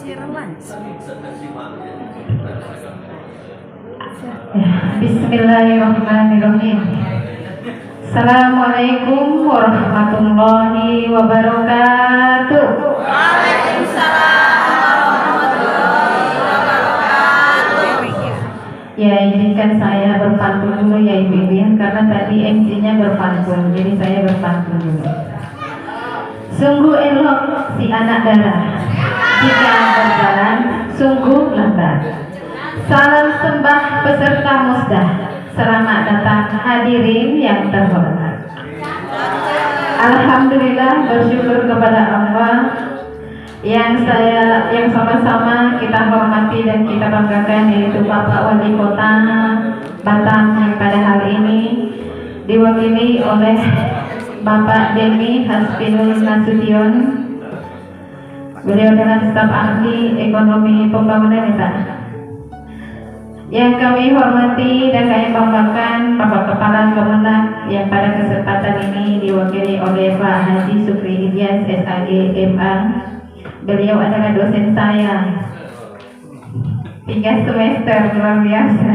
Bismillahirrahmanirrahim. Assalamualaikum warahmatullahi wabarakatuh. Waalaikumsalam warahmatullahi wabarakatuh. Ya, izinkan saya berpantun dulu ya Ibu ya, karena tadi MC-nya berpantun, jadi saya berpantun dulu. Sungguh elok si anak darah, jika berjalan sungguh lambat. Salam sembah peserta musdah, selamat datang hadirin yang terhormat. Alhamdulillah, bersyukur kepada Allah yang sama-sama kita hormati dan kita banggakan, yaitu Bapak Wali Kota Batam yang pada hari ini diwakili oleh Bapak Denny Hasbinul Nasution. Beliau adalah staf ahli ekonomi pembangunan ya Pak. Yang kami hormati dan kami banggakan Bapak Kepala Kemenag yang pada kesempatan ini diwakili oleh Pak Haji Sukri Ilyas SAG MA. Beliau adalah dosen saya 3 semester, luar biasa.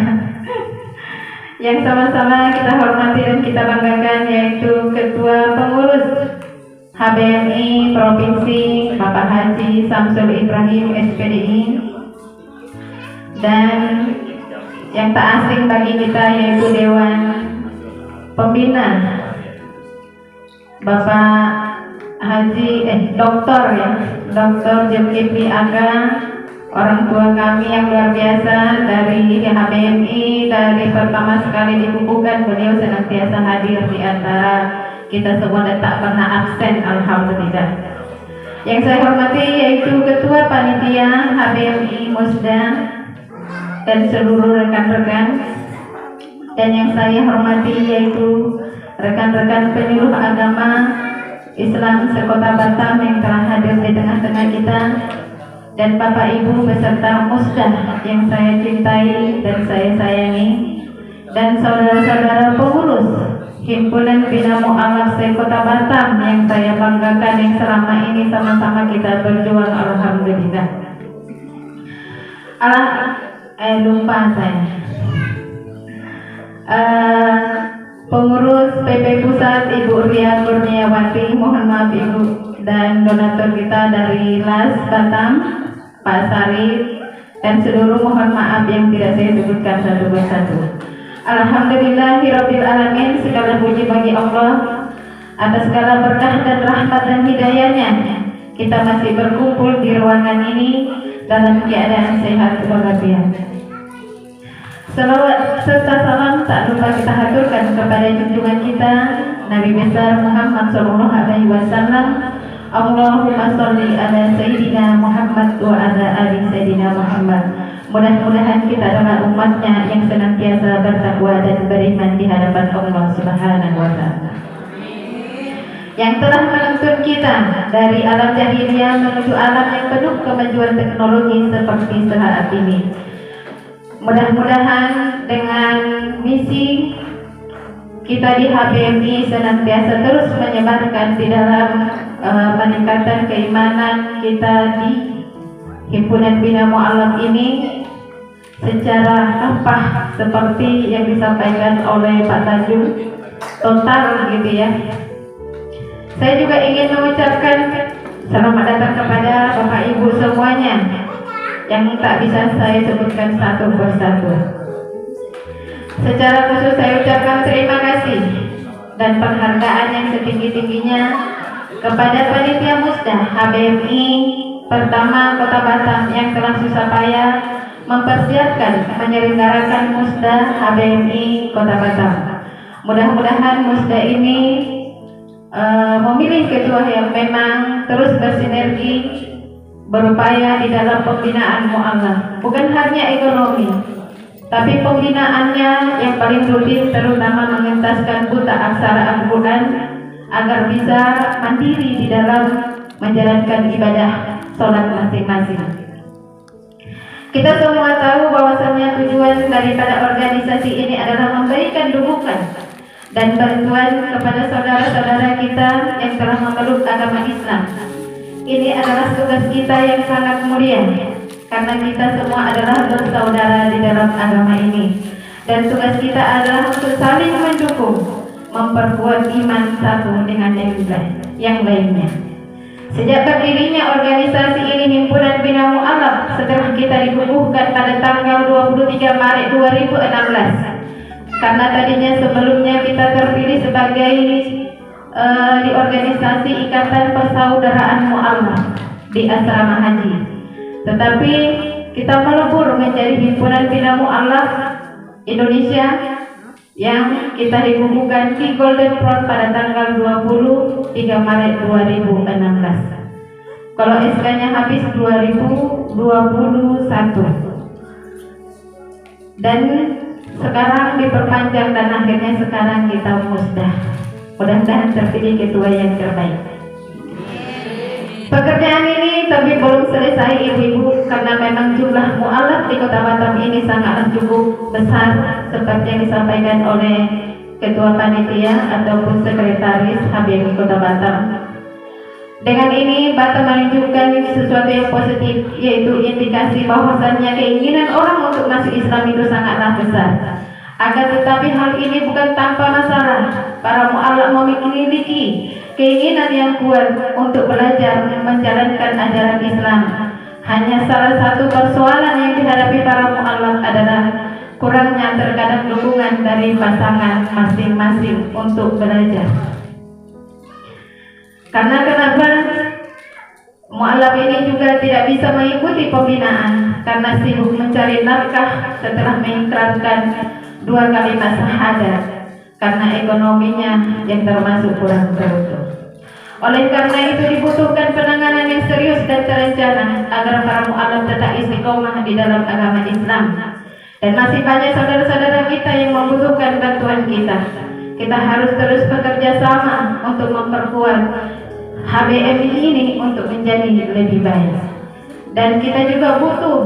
Yang sama-sama kita hormati dan kita banggakan yaitu Ketua Pengurus HBMI Provinsi Bapak Haji Samsul Ibrahim SPDI, dan yang tak asing bagi kita yaitu Dewan Pembina Bapak Dr. Zulkifli Aga, orang tua kami yang luar biasa dari HBMI. Dari pertama sekali dikukuhkan beliau senantiasa hadir di antara kita semua dan tak pernah absen, alhamdulillah. Yang saya hormati yaitu Ketua Panitia HBMI Musda dan seluruh rekan-rekan, dan yang saya hormati yaitu rekan-rekan penyuluh agama Islam sekota Batam yang telah hadir di tengah-tengah kita, dan Bapak Ibu beserta musda yang saya cintai dan saya sayangi, dan saudara-saudara pengurus Himpunan Bina Mu'alaf sekota Batam yang saya banggakan, yang selama ini sama-sama kita berjuang, alhamdulillah. Lupa saya. Pengurus PP Pusat Ibu Ria Kurniawati, mohon maaf Ibu, dan donatur kita dari LAS Batam, Pak Sarif, dan seluruh mohon maaf yang tidak saya sebutkan satu persatu. Alhamdulillahirabbil alamin, segala puji bagi Allah atas segala berkah dan rahmat dan hidayahnya. Kita masih berkumpul di ruangan ini dalam keadaan sehat walafiat. Salawat serta salam tak lupa kita haturkan kepada junjungan kita Nabi besar Muhammad sallallahu alaihi wasallam. Allahumma sholli ala sayyidina Muhammad wa ala ali sayyidina Muhammad. Mudah-mudahan kita adalah umatnya yang senantiasa bertakwa dan beriman di hadapan Allah Subhanahu wa taala, yang telah menuntun kita dari alam jahiliyah menuju alam yang penuh kemajuan teknologi seperti saat ini. Mudah-mudahan dengan misi kita di HBMI senantiasa terus menyebarkan di dalam peningkatan keimanan kita di Himpunan Bina Mu'alaf ini secara apa seperti yang disampaikan oleh Pak Tanjung, total gitu ya. Saya juga ingin mengucapkan selamat datang kepada Bapak Ibu semuanya yang tak bisa saya sebutkan satu persatu. Secara khusus saya ucapkan terima kasih dan penghargaan yang setinggi-tingginya kepada Panitia Musda HBMI pertama Kota Batam yang telah susah payah mempersiapkan menyelenggarakan Musda HBMI Kota Batam. Mudah-mudahan Musda ini memilih ketua yang memang terus bersinergi, berupaya di dalam pembinaan mu'alaf, bukan hanya ekonomi, tapi pembinaannya yang paling rutin terutama mengentaskan buta aksara Al-Quran agar bisa mandiri di dalam menjalankan ibadah sholat masing-masing. Kita semua tahu bahwasanya tujuan daripada organisasi ini adalah memberikan dukungan dan bantuan kepada saudara-saudara kita yang telah memeluk agama Islam, ini adalah tugas kita yang sangat mulia, karena kita semua adalah bersaudara di dalam agama ini. Dan tugas kita adalah untuk saling mendukung, memperkuat iman satu dengan yang lainnya. Sejak berdirinya organisasi ini, Himpunan Bina Mu'alaf, setelah kita dikukuhkan pada tanggal 23 Maret 2016. Karena tadinya sebelumnya kita terpilih sebagai di organisasi Ikatan Persaudaraan Mu'alaf di Asrama Haji. Tetapi kita melebur menjadi Himpunan Bina Mu'alaf Indonesia yang kita dikukuhkan di Golden Front pada tanggal 23 Maret 2016. Kalau SK-nya habis 2021. Dan sekarang diperpanjang dan akhirnya sekarang kita musdah. Mudah-mudahan terpilih ketua yang terbaik. Pekerjaan ini tapi belum selesai ibu-ibu, karena memang jumlah mu'alaf di Kota Batam ini sangatlah cukup besar, seperti yang disampaikan oleh Ketua Panitia ataupun Sekretaris HBMI Kota Batam. Dengan ini Batam menunjukkan sesuatu yang positif, yaitu indikasi bahwasannya keinginan orang untuk masuk Islam itu sangatlah besar. Akan tetapi hal ini bukan tanpa masalah. Para mu'alaf memiliki keinginan yang kuat untuk belajar menjalankan ajaran Islam. Hanya salah satu persoalan yang dihadapi para mu'alaf adalah kurangnya terkadang dukungan dari pasangan masing-masing untuk belajar. Karena kenapa mu'alaf ini juga tidak bisa mengikuti pembinaan, karena sibuk mencari nafkah setelah mengikrarkan 2 kalimat syahadat, karena ekonominya yang termasuk kurang terukur. Oleh karena itu dibutuhkan penanganan yang serius dan terencana agar para mu'alaf tetap istiqomah di dalam agama Islam. Dan masih banyak saudara-saudara kita yang membutuhkan bantuan kita. Kita harus terus bekerja sama untuk memperkuat HBMI ini untuk menjadi lebih baik. Dan kita juga butuh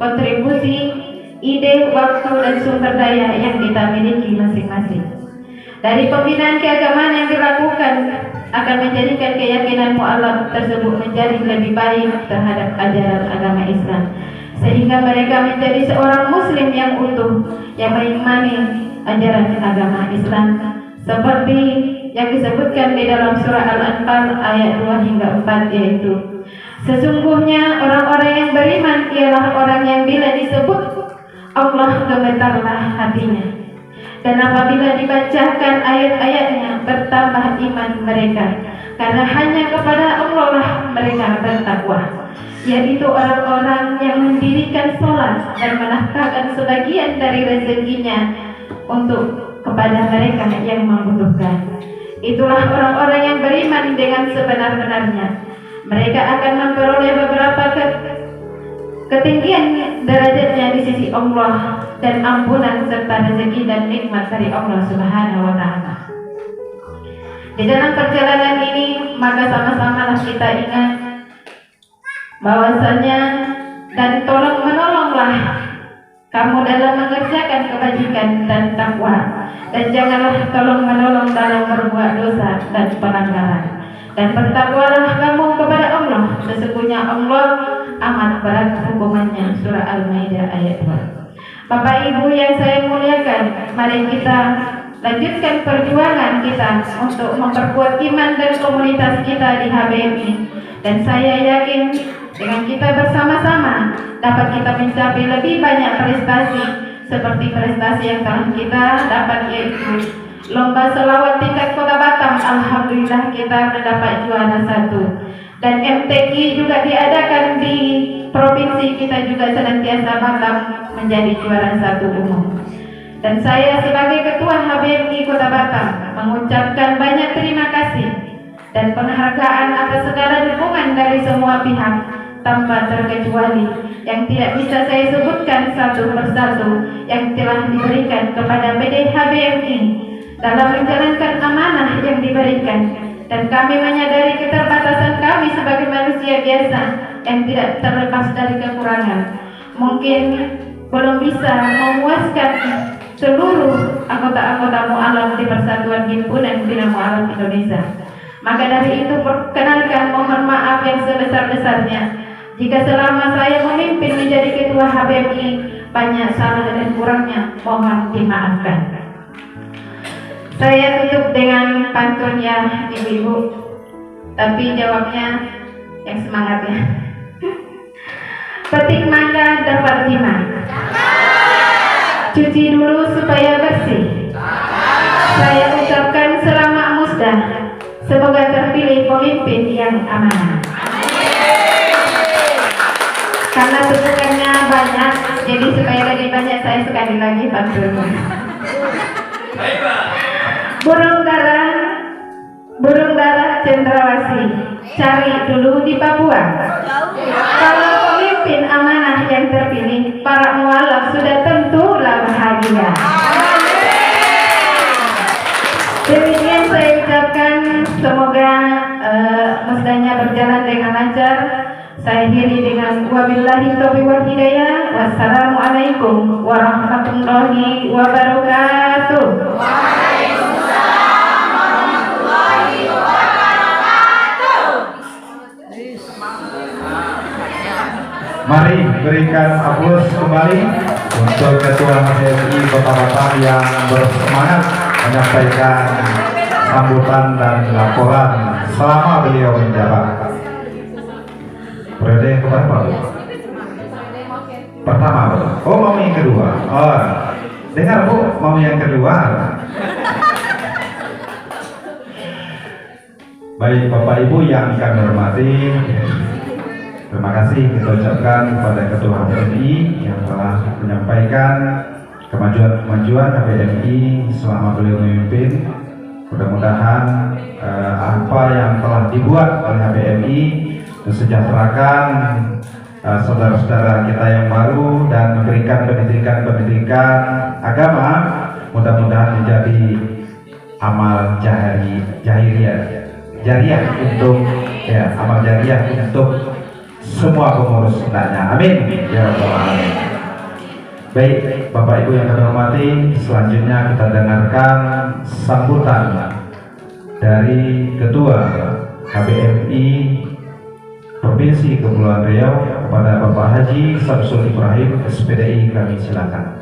kontribusi ide, waktu, dan sumber daya yang kita miliki masing-masing. Dari pembinaan keagamaan yang dilakukan akan menjadikan keyakinan mu'alaf tersebut menjadi lebih baik terhadap ajaran agama Islam, sehingga mereka menjadi seorang muslim yang utuh, yang mengimani ajaran agama Islam, seperti yang disebutkan di dalam surah Al-Anfal ayat 2 hingga 4, yaitu sesungguhnya orang-orang yang beriman ialah orang yang bila disebut Allah gemetarlah hatinya, dan apabila dibacakan ayat-ayatnya bertambah iman mereka, karena hanya kepada Allah lah mereka bertakwa, yaitu orang-orang yang mendirikan sholat dan menafkahkan sebagian dari rezekinya untuk kepada mereka yang membutuhkan. Itulah orang-orang yang beriman dengan sebenar-benarnya. Mereka akan memperoleh beberapa ketinggian derajatnya di sisi Allah, dan ampunan serta rezeki dan nikmat dari Allah Subhanahu wa Ta'ala. Di dalam perjalanan ini maka sama-samalah kita ingat bahwasanya dan tolong menolonglah kamu dalam mengerjakan kebajikan dan takwa, dan janganlah tolong menolong dalam berbuat dosa dan pelanggaran. Dan bertakwalah kamu kepada Allah, sesungguhnya Allah amat berat hukumannya. Surah Al-Maidah ayat 2. Bapak Ibu yang saya muliakan, mari kita lanjutkan perjuangan kita untuk memperkuat iman dan komunitas kita di HBMI. Dan saya yakin dengan kita bersama-sama dapat kita mencapai lebih banyak prestasi, seperti prestasi yang telah kita dapat, yaitu lomba selawat tingkat Kota Batam. Alhamdulillah kita mendapat juara 1. Dan MTQ juga diadakan di provinsi kita juga senantiasa Batam menjadi juara 1 umum. Dan saya sebagai Ketua HBMI Kota Batam mengucapkan banyak terima kasih dan penghargaan atas segala dukungan dari semua pihak tanpa terkecuali, yang tidak bisa saya sebutkan satu persatu, yang telah diberikan kepada PD HBMI dalam menjalankan amanah yang diberikan. Dan kami menyadari keterbatasan kami sebagai manusia biasa yang tidak terlepas dari kekurangan. Mungkin belum bisa memuaskan seluruh anggota-anggota mu'alaf di Persatuan Himpunan Bina Mu'alaf Indonesia. Maka dari itu perkenankan mohon maaf yang sebesar-besarnya jika selama saya memimpin menjadi ketua HBMI banyak salah dan kurangnya, mohon dimaafkan. Saya tutup dengan pantun ya ibu-ibu, tapi jawabnya yang semangat ya. Petik mangga dapat timah, cuci dulu supaya bersih. Saya ucapkan selamat musda, semoga terpilih pemimpin yang amanah. Karena tutupannya banyak, jadi supaya lebih banyak saya sekali lagi pantun. Burung darah cendrawasih, cari dulu di Papua. Kalau pemimpin amanah yang terpilih, para mualaf sudah tentulah bahagia. Demikian saya ucapkan, semoga musdanya berjalan dengan lancar. Saya akhiri dengan wabillahi taufiq wal hidayah. Wassalamualaikum warahmatullahi wabarakatuh. Mari berikan aplaus kembali untuk Ketua HBMI Bapak-Bapak yang bersemangat menyampaikan sambutan dan laporan selama beliau menjabat. Periode yang keberapa? Pertama, Bu. Oh, mau yang kedua. Oh, dengar Bu, mau yang kedua. Baik Bapak Ibu yang kami hormati, terima kasih kita ucapkan kepada Ketua HBMI yang telah menyampaikan kemajuan HBMI selama beliau memimpin. Mudah-mudahan apa yang telah dibuat oleh HBMI mensejahterakan saudara-saudara kita yang baru dan memberikan pendidikan agama, mudah-mudahan menjadi amal jariah untuk amal jariah untuk semua pengurus hendaknya. Amin ya rabbal alamin. Baik Bapak Ibu yang kami hormati, selanjutnya kita dengarkan sambutan dari Ketua HBMI Provinsi Kepulauan Riau kepada Bapak Haji Samsul Ibrahim SPDI. Kami silakan.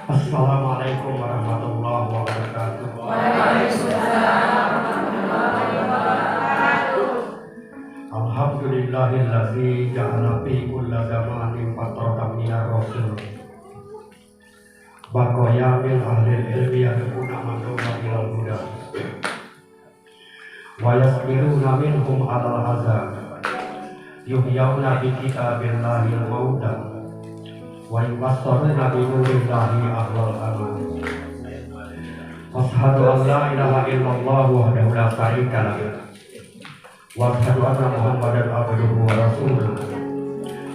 Assalamualaikum warahmatullahi wabarakatuh. Alhamdulillahillazi ja'ala fi kulli zamanin fatratan minar rasul. Baqaya min ahli ilmi yadkhuluna mandura ilal huda. Wa yasbiruna minhum alal hazan. Yuhyawna bi kitabillahi al-mauta. Wa yubassiruna bi nurillahi ahlal aman. Ashhadu an la ilaha illallah wahdahu la syarika lahu. Wa ashhadu anna Muhammadan abduhu wa rasuluh.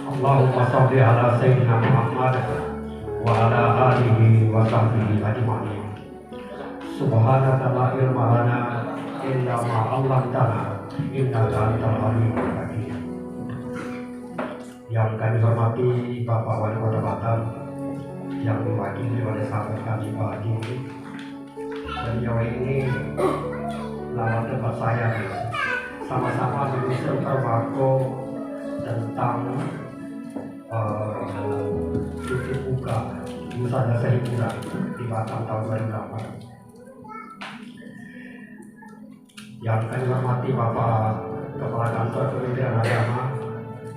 Allahumma shalli ala sayyidina Muhammad wa ala alihi wa sahbihi ajma'in. Subhanaka la ilma lana illa ma 'allamtana innaka antal alimul hakim. Yang kami hormati Bapak Wali Kota Batam yang diwakili oleh sahabat kami Pak Haji. Beliau ini lawan tempat saya sama-sama menyusun perwako tentang cuti buka busana hiburan di Batam tahun 2008. Yang kami hormati Bapak Kepala Kantor Kementerian Agama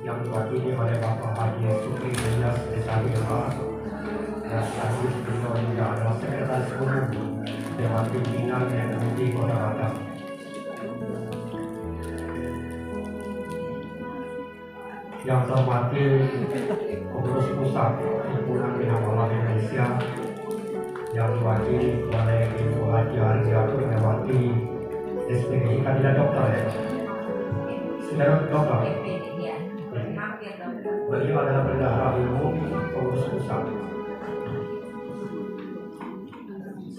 yang diwakili oleh Bapak Haji Supri Ilyas Desa Hilma, dan sekaligus beliau juga adalah Sekretaris Umum Dewan Pimpinan MUI Kota Batam. Yang terhormati Pengurus Pusat Himpunan Bina Indonesia yang diwakili oleh Ibu Haji Ardiatur Mewati SPDI, kandidat dokter ya. Sudah dokter. Beliau adalah bendahara umum Pengurus Pusat.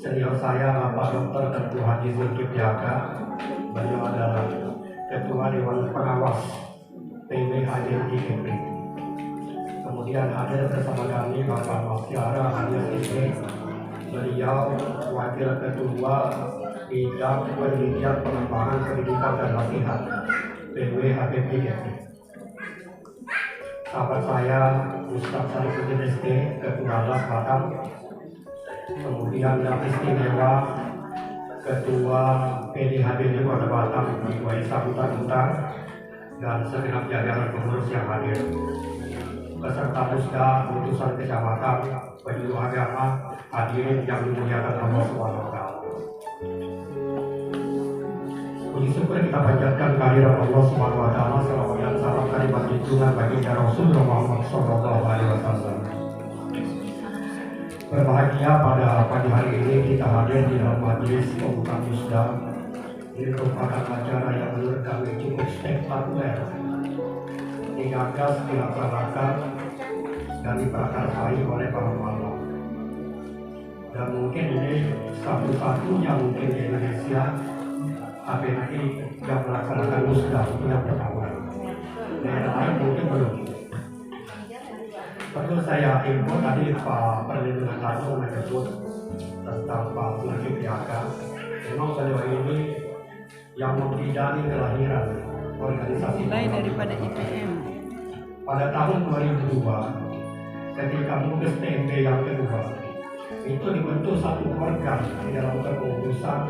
Senior saya Bapak Dr. Tengku Haji Zulkifli Aka, beliau adalah Ketua Dewan Pengawas PWHJI Kepri. Kemudian hadir bersama kami Bapak Masyara Alias Istri, beliau Wakil Ketua Bidang Penelitian Pengembangan Pendidikan dan Latihan PWHJI Kepri. Sahabat saya Ustaz Sarifuddin ST, Ketua Las Batam. Kemudian yang istimewa Ketua PDHD Kota Batam Ibu Esa Buta dan segenap jajaran pengurus yang hadir, beserta musda utusan kecamatan, penyuluh agama, hadirin yang dimuliakan Allah SWT. Puji syukur kita panjatkan kehadirat Allah SWT, salawat dan salam kalimat junjungan baginda Rasulullah Muhammad SAW. Berbahagia pada pagi hari ini kita hadir di dalam majelis pembukaan musda. Ini merupakan acara yang menurut kami cukup spektakuler, digagas, dilaksanakan, dan diprakarsai oleh para ulama. Dan mungkin ini satu-satunya mungkin di Indonesia HPI yang melaksanakan musda itu yang pertama. Daerah lain mungkin belum. Perlu saya info tadi Pak Perlindungan Langsung menyebut tentang Pak Zulkifli Aka. Memang beliau ini yang membidani kelahiran organisasi mulai daripada IPM. Pada tahun 2002, ketika Mudes TMB yang kedua, itu dibentuk satu organ di dalam kepengurusan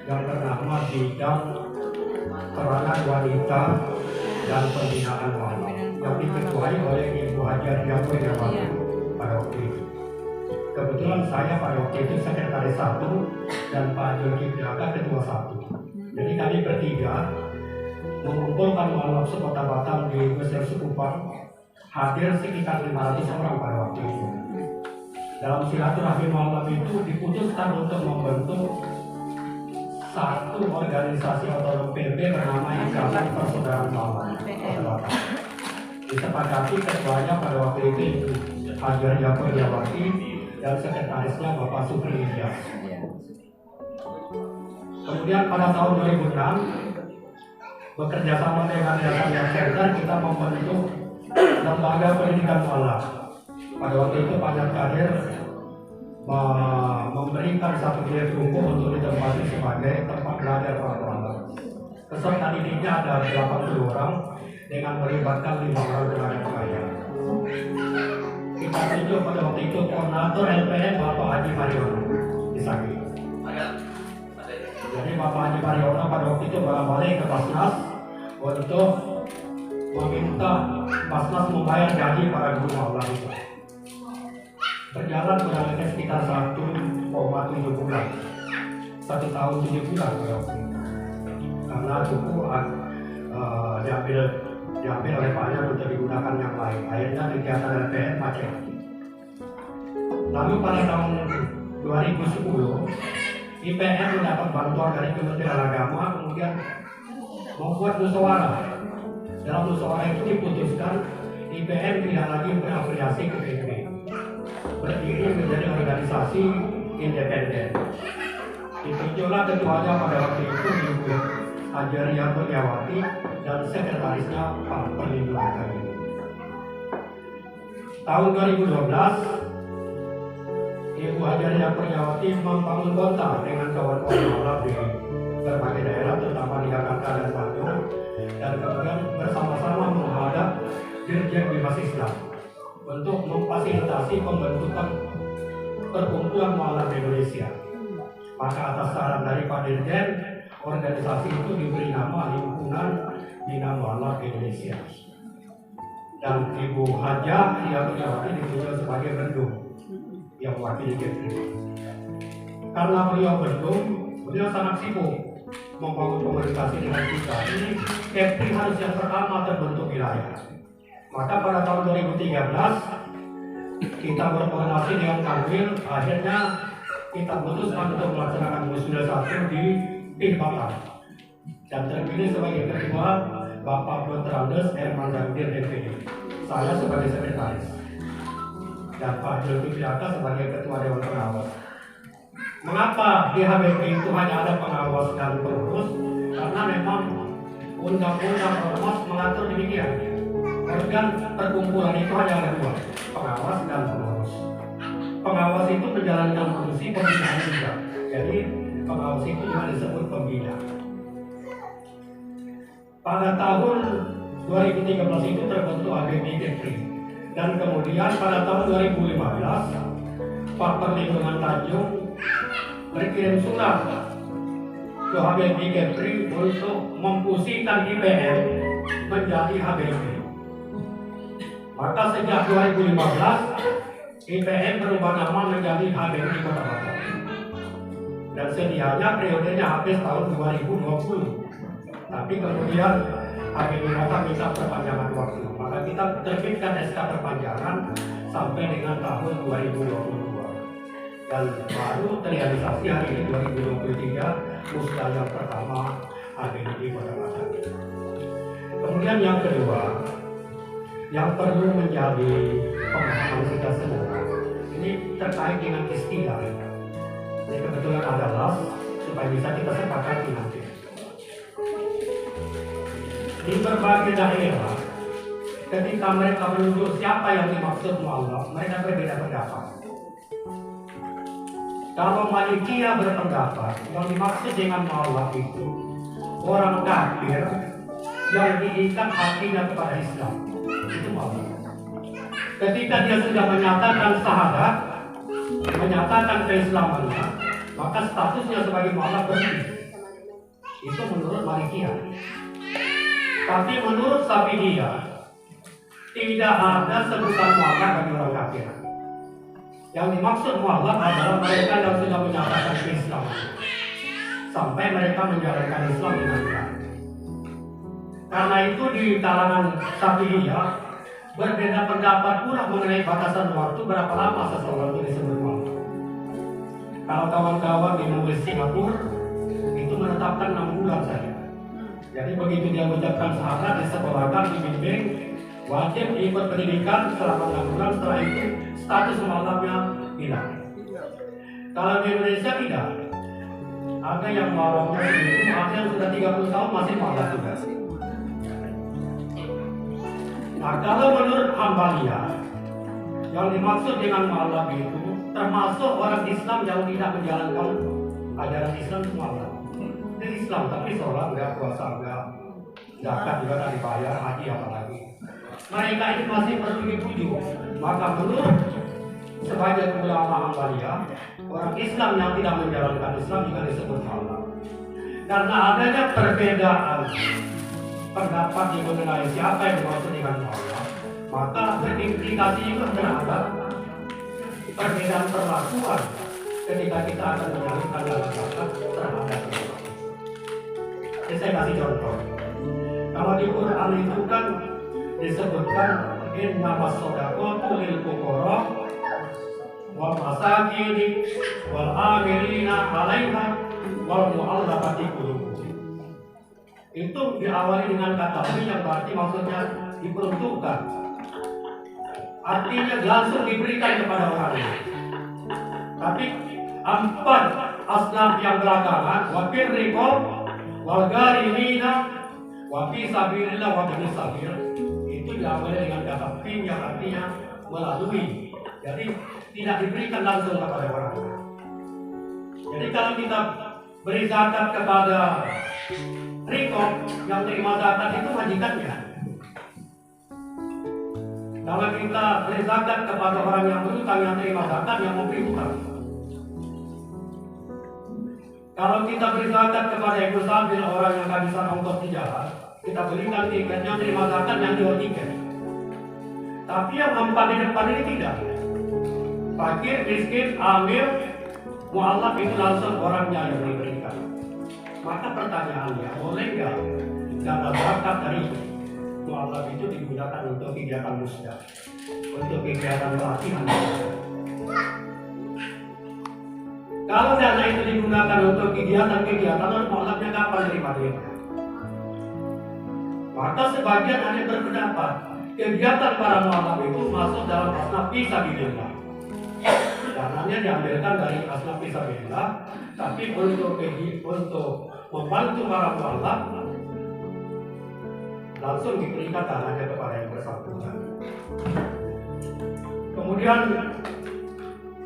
yang bernama Bidang Peranan Wanita dan Pembinaan Ulama, yang diketuai oleh Ibu Hajar Diakoy pada waktu itu. Kebetulan saya pada waktu itu sekretaris 1 dan Pak Zulkifli Aka ketua 1. Jadi kami bertiga mengumpulkan ulama sekota Batam di Mesir Sekupang, hadir sekitar 500 orang pada waktu itu. Dalam silaturahmi malam itu diputuskan untuk membentuk satu organisasi otonom PB bernama Ikatan Persaudaraan Ulama Kota Batam. Disepakati ketuanya pada waktu itu Hajar Diakoy dan sekretarisnya Bapak Supri Ilyas. Kemudian pada tahun 2006 bekerja sama dengan Yayasan Center kita membentuk lembaga pendidikan mualaf. Pada waktu itu Pak Kadir memberikan satu bilik tunggu untuk ditempati sebagai tempat belajar para ulama. Peserta didiknya ada 80 orang dengan melibatkan 5 orang tenaga pengajar. Kita tunjuk pada waktu itu koordinator LPM Bapak Haji Mariono di Saki. Jadi Bapak Haji Mariono pada waktu itu balik ke Basnas untuk meminta Basnas membayar gaji para guru maulah itu. Berjalan kurang lebih sekitar 1,7 bulan, 1 tahun 7 bulan pada waktu itu. Karena cukup diambil oleh Pak Hajar untuk digunakan yang lain. Akhirnya kegiatan LPM macet. Lalu pada tahun 2010 IPM mendapat bantuan dari Kementerian Agama, kemudian membuat musyawarah. Dalam musyawarah itu diputuskan IPM tidak lagi berafiliasi ke PB, berdiri menjadi organisasi independen. Ditunjuklah ketuanya pada waktu itu Ibu Hajaria Kurniawati dan sekretarisnya Pak Perlindungan kami. Tahun 2012 Ibu Hajaria Kurniawati membangun kota dengan kawan-kawan ulama di berbagai daerah, terutama di Jakarta dan Bandung, dan kemudian bersama-sama menghadap Dirjen Bimas Islam untuk memfasilitasi pembentukan perkumpulan mualaf Indonesia. Maka atas saran dari Pak Dirjen, organisasi itu diberi nama Himpunan Bina Mualaf Indonesia. Dan Ibu Hajaria Kurniawati ditunjuk sebagai bendung yang mewakili Kepri. Karena beliau sangat sibuk membangun komunikasi dengan kita. Ini Kepri harus yang pertama terbentuk wilayah. Maka pada tahun 2013 kita berkoordinasi dengan Kanwil, akhirnya kita memutuskan untuk melaksanakan Musda 1 di Batam. Dan terpilih sebagai ketua Bapak Dr. Andes Herman Zagdir DPD. Saya sebagai sekretaris. Dan Pak Zulkifli Aka sebagai ketua Dewan Pengawas. Mengapa di HBP itu hanya ada pengawas dan pengurus? Karena memang undang-undang ormas mengatur demikian. Organ perkumpulan itu hanya ada dua, pengawas dan pengurus. Pengawas itu menjalankan fungsi pembinaan juga. Jadi pengawas itu juga disebut pembina. Pada tahun 2013 itu terbentuk HBP Kepri, dan kemudian pada tahun 2015 Pak Perlindungan Tanjung berkirim surat ke HBP Kepri untuk memfungsikan IPM menjadi HBP. Maka sejak 2015 IPM berubah nama menjadi HBP Kota Batam. Dan sedianya periodenya habis tahun 2020. Tapi kemudian HBP Batam minta perpanjangan waktu. Maka kita terbitkan SK perpanjangan sampai dengan tahun 2022. Dan baru terrealisasi hari ini 2023 musda yang pertama HBP Kota Batam. Kemudian yang kedua, yang perlu menjadi pemahaman kita semua, ini terkait dengan istilah. Ini kebetulan adalah supaya bisa kita sepakati nanti. Di berbagai daerah, ketika mereka menunjuk siapa yang dimaksud mu'alaf, mereka berbeda pendapat. Kalau Malikiyah berpendapat yang dimaksud dengan mu'alaf itu orang kafir yang diikat hatinya kepada Islam, itu mu'alaf. Ketika dia sudah menyatakan syahadat, menyatakan keislamannya, maka statusnya sebagai mu'alaf berhenti. Itu menurut Malikiyah. Tapi menurut Syafi'iyah tidak ada sebutan mu'alaf bagi orang kafir. Yang dimaksud mu'alaf adalah mereka yang sudah menyatakan keislaman sampai mereka menjalankan Islam dengan benar. Karena itu di kalangan Syafi'iyah berbeda pendapat pula mengenai batasan waktu berapa lama seseorang itu disebut mu'alaf. Kalau kawan-kawan di Mulis Singapura itu menetapkan 6 bulan saja. Jadi begitu dia mengucapkan syahadat, disekolahkan, dibimbing, wajib ikut pendidikan selama 6 bulan. Setelah itu status mu'alafnya hilang. Kalau di Indonesia tidak. Ada yang mu'alafnya itu, ada yang sudah 30 tahun masih mu'alaf juga. Nah, kalau menurut Hambaliyah, yang dimaksud dengan mu'alaf itu termasuk orang Islam yang tidak menjalankan ajaran Islam itu mu'alaf. Dia Islam tapi sholat enggak, puasa enggak, zakat juga tak dibayar, haji apalagi. Mereka ini masih perlu dipujuk. Maka menurut sebagian ulama Hambaliyah, orang Islam yang tidak menjalankan Islam juga disebut mu'alaf. Karena adanya perbedaan pendapat di mengenai siapa yang dimaksud dengan mu'alaf, maka berimplikasi juga terhadap perbedaan perlakuan ketika kita akan menjalankan dalam zakat terhadap Islam. Saya kasih contoh. Kalau di Quran itu kan disebutkan innamas shadaqatu lil fuqara wal masakin wal amilina 'alaiha wal mu'allafati qulubuhum. Itu diawali dengan kata fi yang berarti maksudnya diperuntukkan. Artinya langsung diberikan kepada orang lain. Tapi 4 asnaf yang belakangan wa firriqab wal gharimina wa fi sabilillah wa bin sabil itu diawali dengan kata fi yang artinya melalui. Jadi tidak diberikan langsung kepada orang. Jadi kalau kita beri zakat kepada rikob, yang terima zakat itu majikannya. Kalau kita beri zakat kepada orang yang berutang, yang terima zakat yang memberi hutang. Kalau kita beri zakat kepada ibu sabil, orang yang kehabisan ongkos di jalan, kita berikan tiketnya, terima zakat yang jual tiket. Tapi yang 4 di depan ini tidak. Fakir, miskin, amil, mu'alaf itu langsung orangnya yang diberikan. Maka pertanyaannya, boleh nggak dana zakat dari mu'alaf itu digunakan untuk kegiatan musda, untuk kegiatan pelatihan? Kalau dana itu digunakan untuk kegiatan mu'alafnya kapan terima duit? Maka sebagian ada yang berpendapat kegiatan para mu'alaf itu masuk dalam asnaf fisabilillah. dananya diambilkan dari asnaf fisabilillah, tapi untuk membantu para mualaf langsung diberikan dananya kepada yang bersangkutan. Kemudian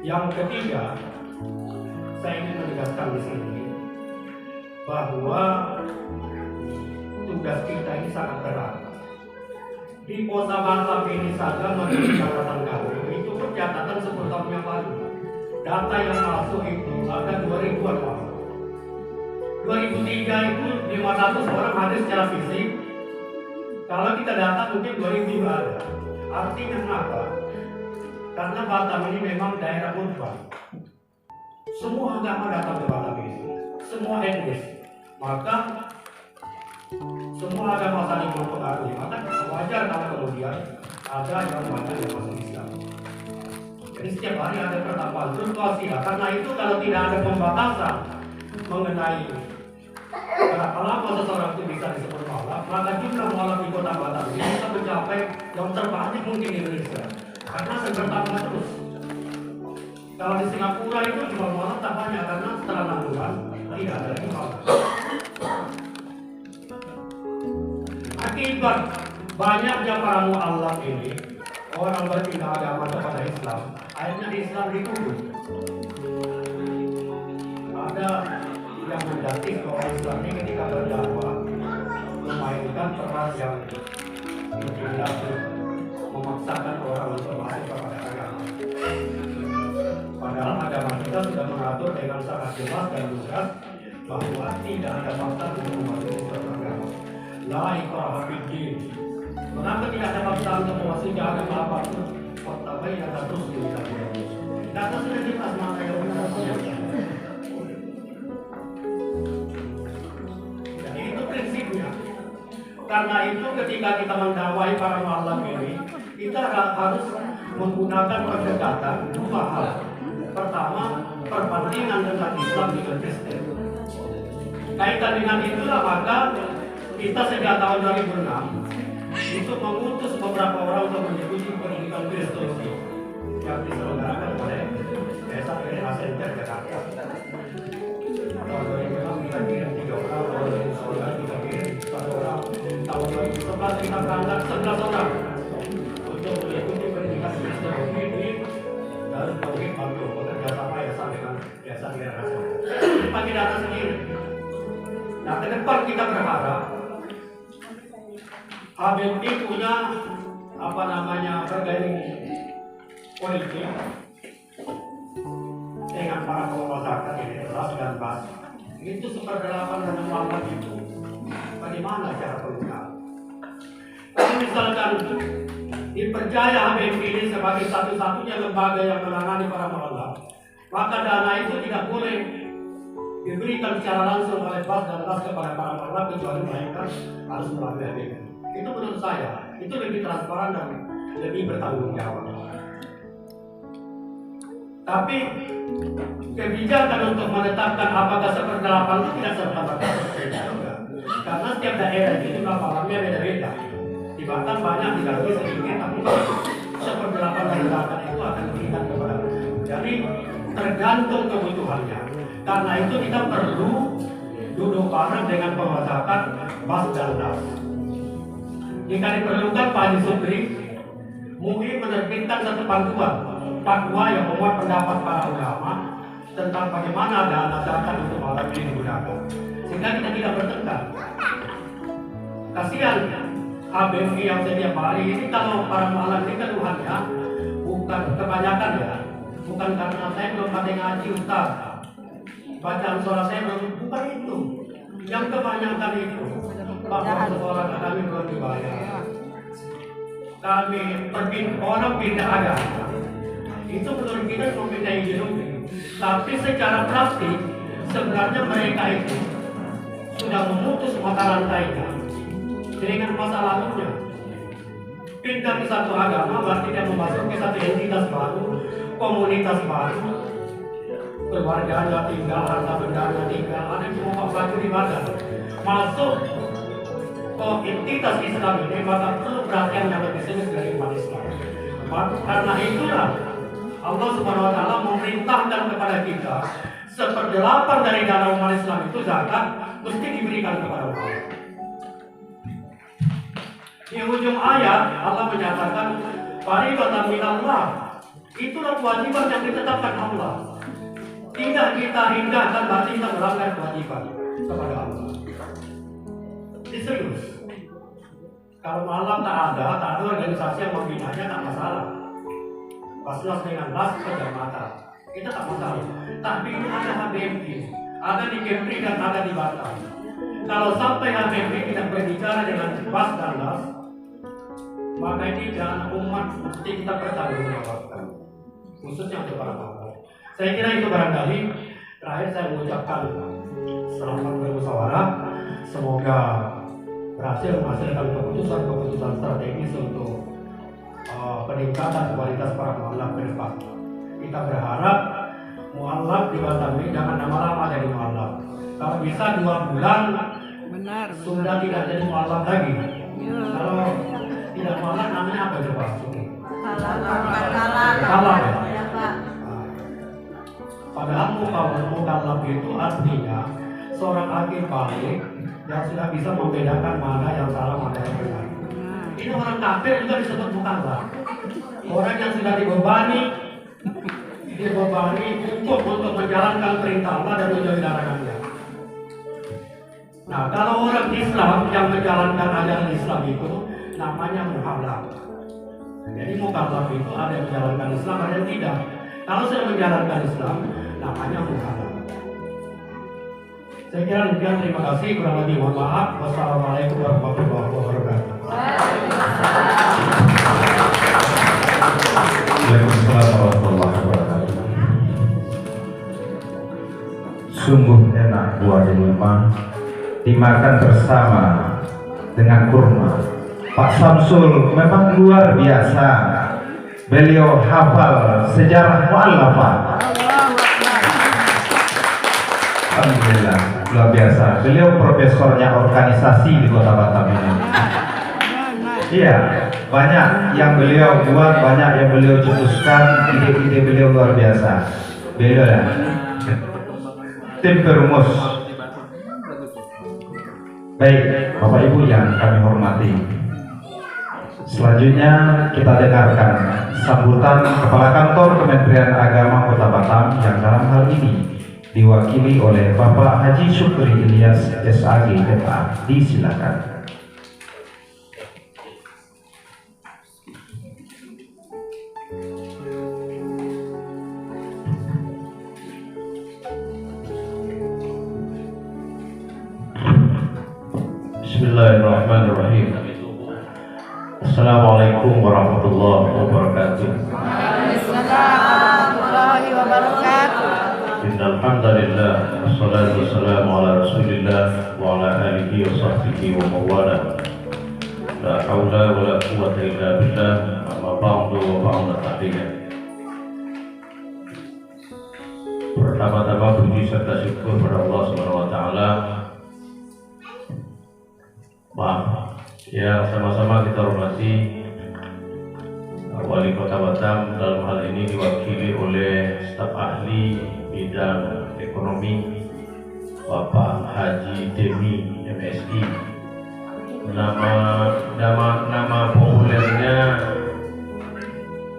yang ketiga, saya ingin menegaskan di sini bahwa tugas kita ini sangat berat. Di Kota Batam ini saja menurut catatan kami, itu pun catatan 10 tahun yang lalu. Data yang masuk itu ada 2000-an orang. 2003 itu 500 orang hadir secara fisik. Kalau kita data mungkin 2000 juga ada. Artinya apa? Karena Batam ini memang daerah urban. Semua agama datang ke Batam ini, semua etnis. Maka semua agama saling mempengaruhi. Maka wajar kalau kemudian ada yang banyak yang masuk Islam. Jadi setiap hari ada pertambahan fluktuasi. Karena itu kalau tidak ada pembatasan mengenai berapa lama seseorang itu bisa disebut mualaf, maka jumlah mualaf di Kota Batam ini bisa mencapai yang terbanyak mungkin di Indonesia. Karena bertambah terus. Kalau di Singapura itu jumlah mualaf tak banyak karena setelah 6 bulan tidak ada lagi mualaf. Akibat banyaknya para mualaf ini, orang berpindah agama kepada Islam, akhirnya di Islam dituduh. Ada yang mendatik bahwa Islam ini ketika berdakwah memainkan peran yang intimidatif, memaksakan orang untuk masuk kepada agama. Padahal agama kita sudah mengatur dengan sangat jelas dan lugas bahwa tidak ada fakta untuk memasuki suatu agama. La ikraha fid din. Mengapa tidak ada fakta untuk memasuki agama apapun? Fakta baik yang terus dilakukan. Data sudah jelas mana yang benar saja. Jadi itu prinsipnya. Karena itu ketika kita mendakwai para mualaf ini, kita harus menggunakan pendekatan dua hal. Pertama, perbandingan dengan Islam dengan Kristen. Kaitan dengan itulah maka kita sejak tahun 2006 itu mengutus beberapa orang untuk mengikuti pendidikan Kristus yang diselenggarakan oleh Desa Kirena Center Jakarta. Tahun 2006 kita kirim 3 orang, tahun 2009 kita kirim 1 orang, tahun 2011 kita berangkat 11 orang untuk mengikuti pendidikan Kristus ini dari Tauhid Bandung bekerjasama Yayasan dengan Yayasan Kirena Center. Bagi data sendiri. Nah, ke depan kita berharap HBMI punya bergaining politik dengan para pengelola zakat ini, Ras dan Bas. Itu seperdelapan dengan mualaf itu. Bagaimana cara penggunaan? Kalau misalkan dipercaya HBMI ini sebagai satu-satunya lembaga yang menangani para mualaf, maka dana itu tidak boleh diberikan secara langsung oleh Bas dan Bas kepada para mualaf kecuali mereka harus melalui HBMI. Itu menurut saya, itu lebih transparan dan lebih bertanggung jawab. Tapi kebijakan untuk menetapkan apakah seperdelapan itu tidak serta-merta berbeda. Karena setiap daerah itu jumlah malamnya beda-beda. Di Batam banyak diganti sedikit, tapi seperdelapan dari zakat itu akan diberikan kepada. Jadi tergantung kebutuhannya. Karena itu kita perlu duduk bareng dengan pengelola zakat, Bas dan Das. Jika diperlukan Pak Haji Supri, mungkin menerbitkan satu fatwa yang memuat pendapat para ulama tentang bagaimana dana zakat untuk mualaf ini digunakan, sehingga kita tidak bertengkar. Kasihan HBMI yang setiap hari ini kalau para mualaf ini keluhannya bukan kebanyakan ya, bukan karena saya belum pandai ngaji Ustaz, bacaan sholat saya belum, bukan itu. Yang kebanyakan itu bahwa sekolah kami belum dibayar. Kami orang pindah agama. Itu menurut kita mempunyai ideologi. Tapi secara praktik sebenarnya mereka itu sudah memutus mata rantainya dengan masa lalunya. Pindah ke satu agama berarti dia memasuki satu entitas baru, komunitas baru, keluarganya tinggal, harta bendanya tinggal, ada yang cuma baju di badan. Masuk ke entitas Islam ini maka perlu perhatian yang lebih serius dari umat Islam. Karena itulah Allah Subhanahu wa taala memerintahkan kepada kita 1/8 dari dana umat Islam itu zakat mesti diberikan kepada Allah. Di ujung ayat Allah menyatakan fariidatan minallah. Itulah kewajiban yang ditetapkan Allah. Tidak kita hindahkan berarti kita melanggar kewajiban kepada Allah. Ini serius. Kalau malam tak ada organisasi yang membinanya tak masalah. Basnas dengan las kejamatan itu tak masalah. Tapi ini ada HBMI, ada di Kepri dan ada di Batam. Kalau sampai HBMI tidak berbicara dengan Bas dan Las, maka ini dana umat mesti kita pertanggungjawabkan, khususnya untuk para pelaku. Saya kira itu barangkali. Terakhir saya mengucapkan selamat bermusyawarah. Semoga berhasil menghasilkan keputusan-keputusan strategis untuk peningkatan kualitas para mualaf ke depan. Kita berharap mualaf di Batam ini jangan lama-lama jadi mualaf. Kalau bisa 2 bulan sudah tidak jadi mualaf lagi. Kalau tidak mualaf namanya apa coba? Kalah ya. Padahal mukallaf itu artinya seorang hakim balik yang sudah bisa membedakan mana yang salah mana yang benar. Ini orang kafir juga disebut mukallaf. Orang yang sudah dibebani hukum untuk menjalankan perintah Allah dan menjauhi larangannya. Nah, kalau orang Islam yang menjalankan ajaran Islam itu namanya mukallaf. Jadi mukallaf itu ada yang menjalankan Islam, ada yang tidak. Kalau sudah menjalankan Islam, namanya mukallaf. Saya kira demikian, terima kasih. Kurang lebih mohon maaf. Wassalamualaikum warahmatullahi wabarakatuh. Waalaikumsalam warahmatullahi wabarakatuh. Sungguh enak buah delima dimakan bersama dengan kurma. Pak Samsul memang luar biasa. Beliau hafal sejarah mu'allafah. Alhamdulillah, luar biasa. Beliau profesornya organisasi di Kota Batam ini. Iya, banyak yang beliau buat, banyak yang beliau cetuskan, ide-ide beliau luar biasa. Beliau ya, tim perumus. Baik, Bapak Ibu yang kami hormati. Selanjutnya kita dengarkan sambutan Kepala Kantor Kementerian Agama Kota Batam yang dalam hal ini diwakili oleh Bapak Haji Syukri Ilyas SAG MA. Disilakan. Bismillahirrahmanirrahim. Assalamualaikum warahmatullahi wabarakatuh. Waalaikumsalam warahmatullahi wabarakatuh. Innal hamdalillah wassalatu wassalamu ala Rasulillah wa ala alihi wa sahbihi wa mawala. La haula wa la quwwata illa billah. Amma ba'du wa ba'da tahiyya. Pertama-tama puji serta syukur kepada Allah Subhanahu wa taala. Yang sama-sama kita hormati Wali Kota Batam, dalam hal ini diwakili oleh staf ahli bidang ekonomi Bapak Haji Demi MSI. Nama populernya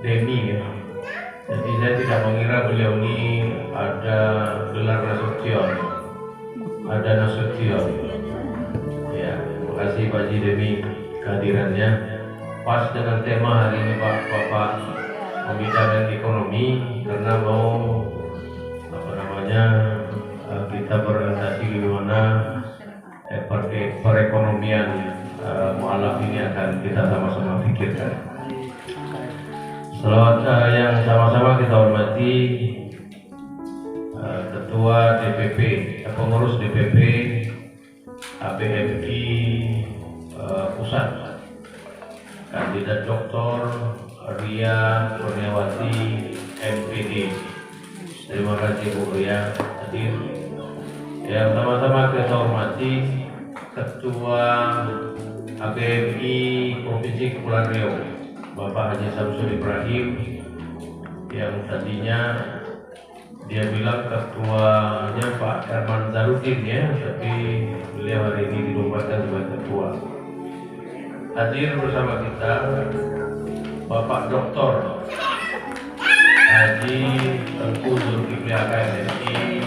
Demi ya. Jadi saya tidak mengira beliau ini ada gelar Nasution, ada Nasution. Ya, terima kasih Pak Haji Demi kehadirannya. Pas dengan tema hari ini Bapak pembicaraan ekonomi, karena mau kita berorientasi bagaimana perekonomian mualaf ini akan kita sama-sama pikirkan. Selawat yang sama-sama kita hormati Ketua DPP, pengurus DPP ABMI Pusat, Kandidat Dr. Ria Kurniawati MPD. Terima kasih Bu Ria hadir. Yang sama-sama kita hormati Ketua ABMI Provinsi Kepulauan Riau, Bapak Haji Samsul Ibrahim, yang tadinya dia bilang ketuanya Pak Herman Zarudin ya, tapi beliau hari ini dinobatkan sebagai ketua. Hadir bersama kita Bapak Dr. Haji Tengku Zulkifli HKMSI.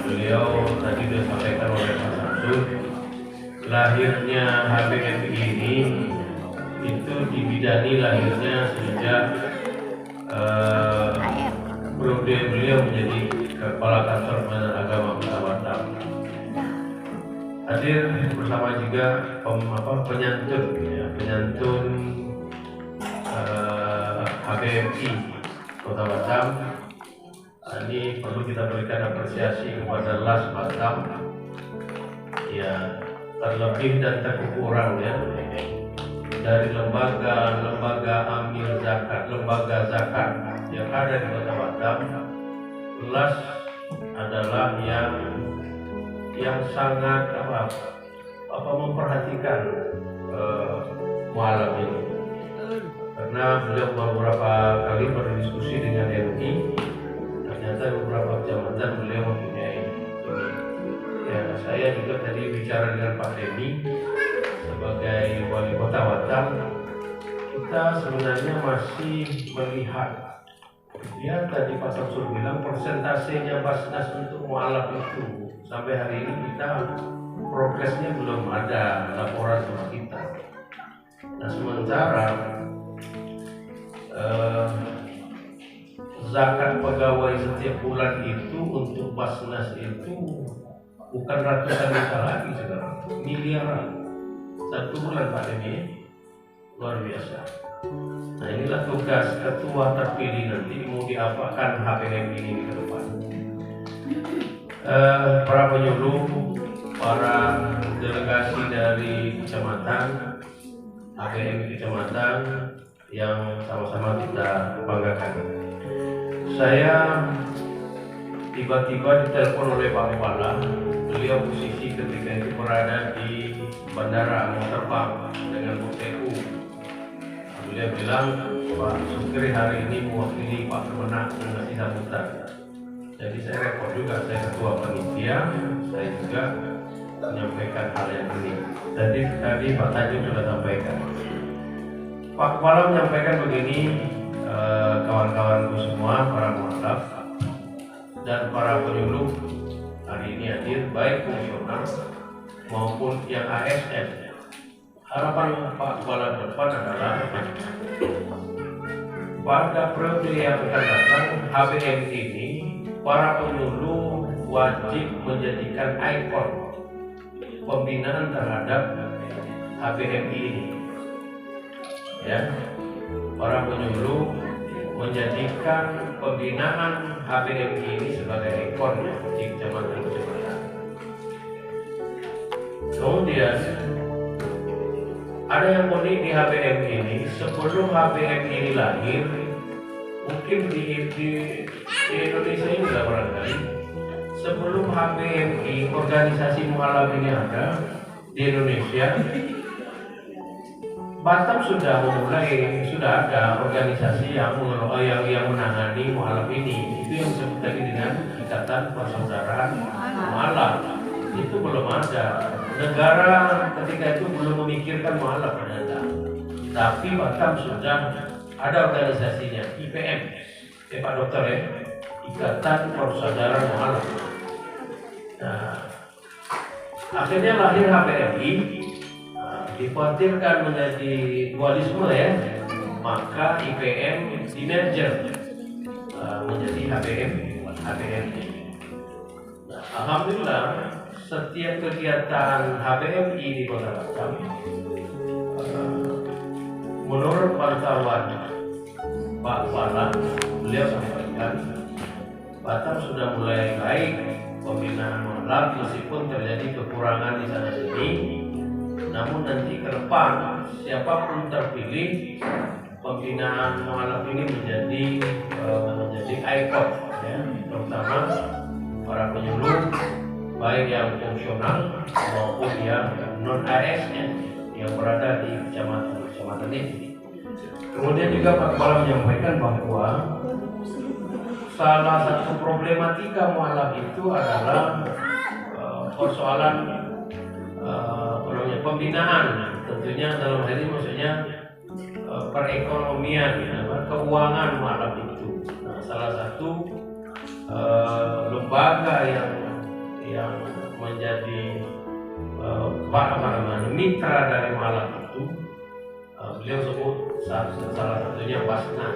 Beliau tadi sudah disampaikan oleh Pak Samsul, lahirnya HBMI ini itu dibidani lahirnya sejak periode beliau menjadi Kepala Kantor Pelayanan Agama Kota Batam. Hadir bersama juga penyantun HBMI Kota Batam. Ini perlu kita berikan apresiasi kepada Las Batam ya, terlebih dan terkurang ya, dari lembaga amil zakat, lembaga zakat yang ada di Kota Batam. Las adalah yang sangat memperhatikan mualaf ini, karena beliau beberapa kali berdiskusi dengan MI. Ternyata beberapa kecamatan beliau mempunyai ini. Ya, saya juga tadi bicara dengan Pak Demi sebagai wali kota Batam. Kita sebenarnya masih melihat, ya tadi Pak Samsul bilang persentasenya Basnas untuk mualaf itu sampai hari ini kita progresnya belum ada laporan sama kita. Nah sementara zakat pegawai setiap bulan itu untuk Basnas itu bukan ratusan juta lagi sekarang, miliaran satu bulan Pak Demi, luar biasa. Nah inilah tugas ketua terpilih nanti mau diapakan HBMI ini ke depan. Para penyuluh, para delegasi dari kecamatan, HBMI kecamatan yang sama-sama kita banggakan. Saya tiba-tiba ditelepon oleh Pak Kepala. Beliau posisi ketika itu berada di bandara mau terbang dengan PU. Beliau bilang Pak Sukri hari ini mewakili Pak Kemenak mengasih sambutan. Jadi saya repot juga, saya ketua panitia, saya juga menyampaikan hal yang ini. Tadi Pak Tanjung sudah sampaikan. Pak Kepala menyampaikan begini, kawan-kawanku semua, para mualaf dan para penyuluh hari ini hadir, baik fungsional maupun yang ASN. Harapan Pak Kepala depan adalah pada periode yang akan datang HBMI ini, para penyuluh wajib menjadikan ikon pembinaan terhadap HBMI ini. Ya, para penyuluh menjadikan pembinaan HBMI ini sebagai ikon di kecamatan-kecamatan. Kemudian ada yang unik di HBMI ini, sebelum HBMI ini lahir, mungkin di Indonesia ini tidak barangkali, sebelum HBMI organisasi mualaf ini ada di Indonesia, Batam sudah ada organisasi yang menangani mualaf ini. Itu yang disebut tadi dengan Ikatan Persaudaraan Mualaf. Itu belum ada. Negara ketika itu belum memikirkan mualaf ternyata. Tapi Batam sudah ada organisasinya, IPM. Pak Dokter ya, Ikatan Persaudaraan Mualaf. Nah, akhirnya lahir HBMI. Dikhawatirkan menjadi dualisme ya, maka IPM di-merger menjadi HBMI. Nah, alhamdulillah setiap kegiatan HBMI di Kota Batam, menurut pantauan Pak Kepala, beliau sampaikan Batam sudah mulai baik pembinaan mualaf, meskipun terjadi kekurangan di sana sini. Namun nanti ke depan siapapun terpilih, pembinaan mualaf ini menjadi ikon ya, terutama para penyuluh baik yang fungsional maupun yang non ASN yang berada di kecamatan ini. Kemudian juga Pak Kepala menyampaikan bahwa salah satu problematika mualaf itu adalah persoalan pembinaan. Tentunya dalam hal ini maksudnya perekonomian, keuangan mualaf itu. Nah, salah satu lembaga yang menjadi mitra dari mualaf itu, beliau sebut salah satunya Basnas.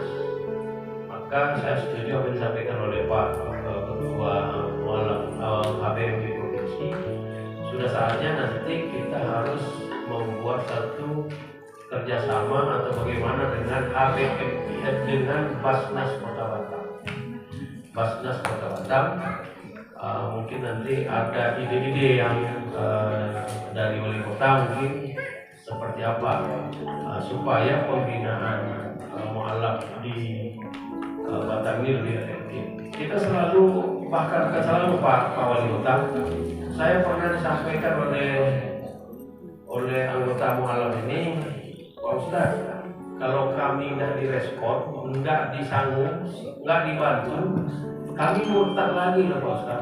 Maka saya setuju apa yang disampaikan oleh Pak Ketua Mualaf HPMI Provinsi. Sudah saatnya nanti kita harus membuat satu kerjasama atau bagaimana dengan HPMI dengan Basnas Kota Batam. Basnas Kota Batam, mungkin nanti ada ide-ide yang dari wali kota mungkin seperti apa supaya pembinaan mualaf di Batam ini lebih efektif. Kita selalu, bahkan selalu Pak Wali Kota, saya pernah disampaikan oleh anggota mualaf ini, Pak Ustaz, kalau kami tidak direspon, tidak disanggup, nggak dibantu, kami murtad lagi loh Pak Ustaz.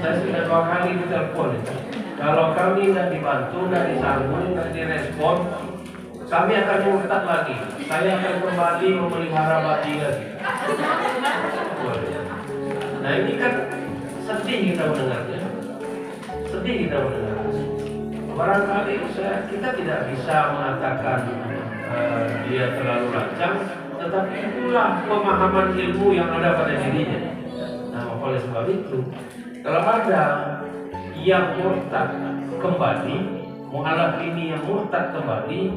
Saya sudah 2 kali ditelepon itu. Kalau kami tidak dibantu, tidak disanggup, tidak direspon, kami akan murtad lagi. Saya akan kembali memelihara babi lagi. Nah ini kan sedih kita mendengarnya. Sedih kita mendengarnya. Barangkali kita tidak bisa mengatakan dia terlalu lancang, tetapi itulah pemahaman ilmu yang ada pada dirinya. Nah oleh sebab itu, kalau ada yang murtad kembali, mualaf ini yang murtad kembali,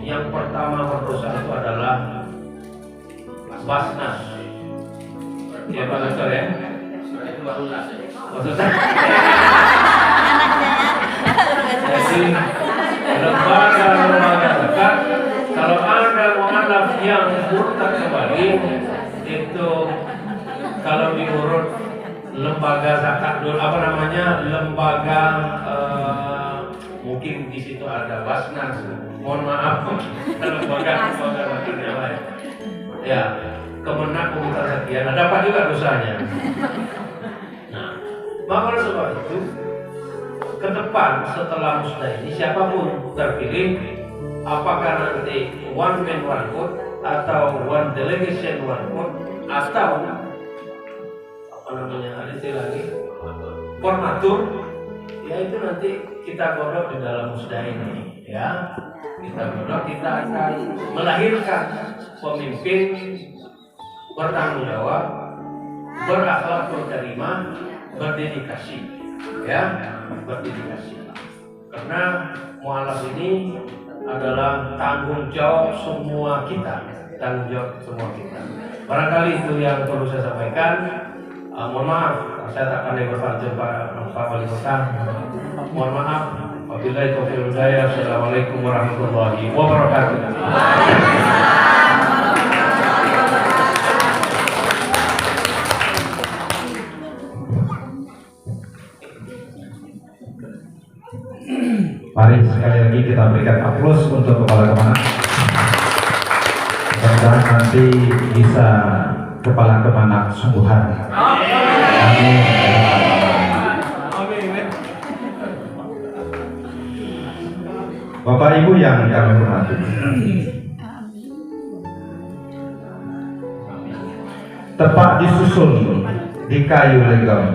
yang pertama berdosa itu adalah Basnas. Ya Pak Dokter ya? Jadi lembaga dekat, kalau ada mualaf yang murtad kembali, itu kalau diurut lembaga zakat dulu, lembaga mungkin di situ ada Basnas. Mohon maaf, lembaga yang lain. Ya, Kemenak Komunitas Sekian, dapat juga dosanya. Nah, maka oleh sebab itu, ke depan setelah musnah ini siapapun terpilih, apakah nanti one man one vote atau one delegation one vote atau ada istilah lagi formatur, ya itu nanti kita godok di dalam musnah ini, ya. Kita akan melahirkan pemimpin bertanggung jawab, berakhlak berterima, berdedikasi, ya, berdedikasi. Karena mualaf ini adalah tanggung jawab semua kita, Barangkali itu yang perlu saya sampaikan. Mohon maaf, saya tak pandai berpantun Pak Wali Kota. Mohon maaf. Wabillahi taufiq wal hidayah. Assalamualaikum warahmatullahi wabarakatuh. Mari sekali lagi kita berikan aplaus untuk Kepala Kemenak. Mudah-mudahan nanti bisa Kepala Kemenak sungguhan. Amin. Bapak Ibu yang kami hormati, tepat disusun di kayu legam,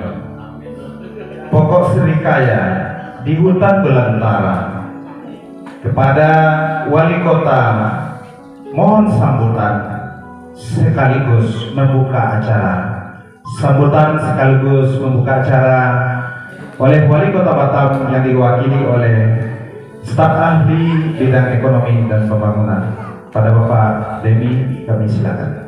pokok serikaya di hutan belantara. Kepada wali kota mohon sambutan sekaligus membuka acara. Sambutan sekaligus membuka acara oleh wali kota Batam yang diwakili oleh staf ahli bidang ekonomi dan pembangunan. Pada Bapak Demi kami silakan.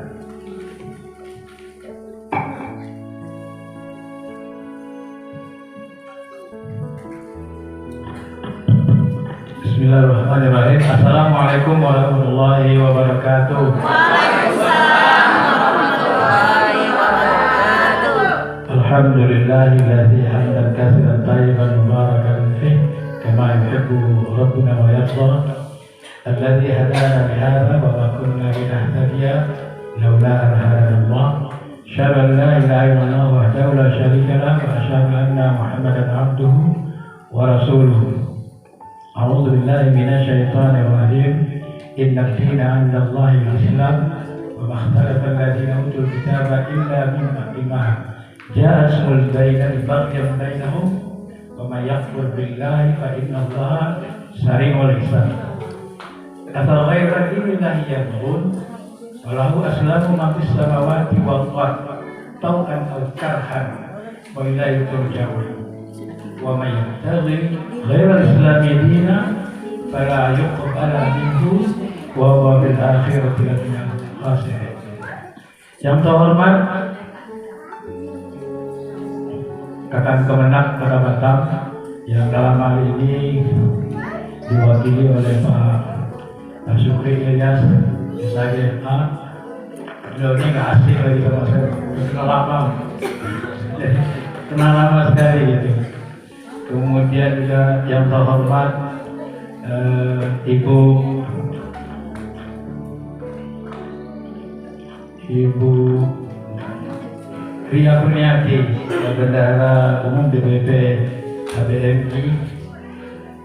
Bismillahirrahmanirrahim. Assalamualaikum warahmatullahi wabarakatuh. Waalaikumsalam warahmatullahi wabarakatuh. Alhamdulillahilladzi hamdan katsiran thayyiban mubarakan fih kama yuhibbu rabbuna wa yarda. Alladzi hadana li hadza wa ma kunna linahtadiya لولا أن هدانا الله أشهد أن لا إله إلا الله وحده لا شريك له وأشهد أن محمدا عبده ورسوله أعوذ بالله من الشيطان الرجيم إن الدين عند الله الإسلام وما اختلف الذين أوتوا الكتاب إلا من بعد ما جاءتهم البغي بينهم ومن يكفر بالله فإن الله سريع الحساب أفغير دين الله يبغون وله أسلم من في السماوات والأرض طوعا أو كرها وإليه ترجعون ومن يبتغي غير الإسلام دينا فلا يقبل منه وهو بالآخرة من الخاسرين. Yang terhormat Kakang Kemenak Kota Batam yang dalam hal ini diwakili oleh Pak Syukri Ilyas SAGMA. Beliau ini nggak asing lagi sama saya, kenal lama sekali gitu. Kemudian juga yang terhormat Ibu Ria Kurniati, Bendahara Umum DPP HBMI.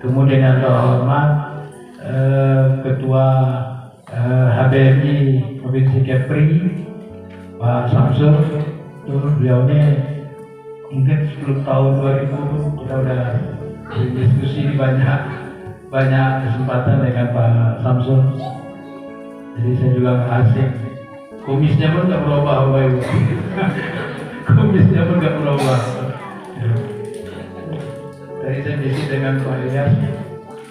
Kemudian yang terhormat Ketua HBMI Provinsi Kepri Pak Samsul. Beliau ini mungkin 10 tahun 2000 kita udah berdiskusi di banyak kesempatan dengan Pak Samsul. Jadi saya juga nggak asing. Kumisnya pun nggak berubah, Bapak Ibu. Kumisnya pun nggak berubah. Tadi saya bisik dengan Pak Ilyas,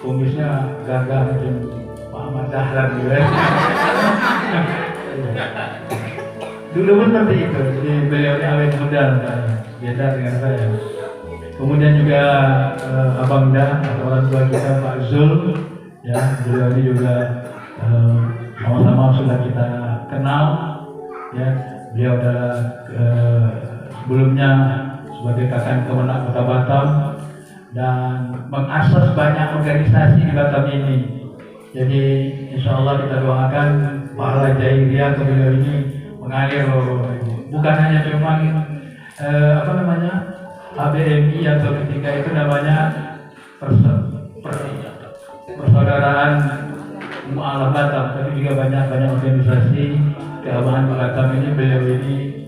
kumisnya gagah macam Pak Ahmad Dahlan gitu. Dulu pun seperti itu. Jadi beliau ini awet muda, beda dengan saya. Kemudian juga Abang Da atau orang tua kita Pak Zul, ya beliau ini juga sama-sama sudah kita kenal, ya beliau adalah sebelumnya sebagai Kakang Kemenak Kota Batam dan mengakses banyak organisasi di Batam ini. Jadi insya Allah kita doakan pahala jahiliyah ke beliau ini mengalir, bukan hanya cuma HBMI atau ketika itu namanya persaudaraan Mu'alaf Batam, tapi juga banyak organisasi keagamaan Batam ini. Beliau ini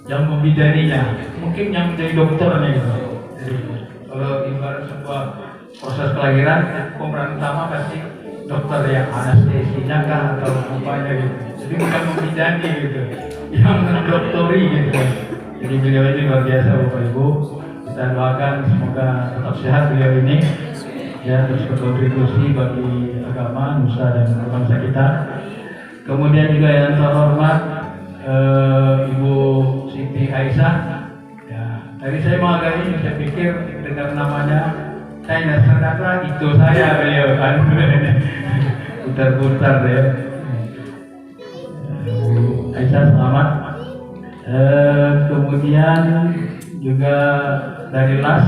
yang membidaninya, mungkin yang menjadi dokternya gitu. Jadi kalau ibarat sebuah proses kelahiran, pemeran utama pasti dokter yang anestesinya kah atau apanya gitu. Jadi bukan membidani gitu, yang mendoktori gitu. Jadi beliau ini luar biasa Bapak Ibu. Kita doakan semoga tetap sehat beliau ini, ya terus berkontribusi bagi agama, nusa dan bangsa kita. Kemudian juga yang terhormat Ibu Siti Aisyah. Ya, tadi saya mau agak ini, saya pikir dengar namanya saya ternyata itu saya beliau kan. Putar-putar ya. Ibu Aisyah selamat. Kemudian juga dari LAS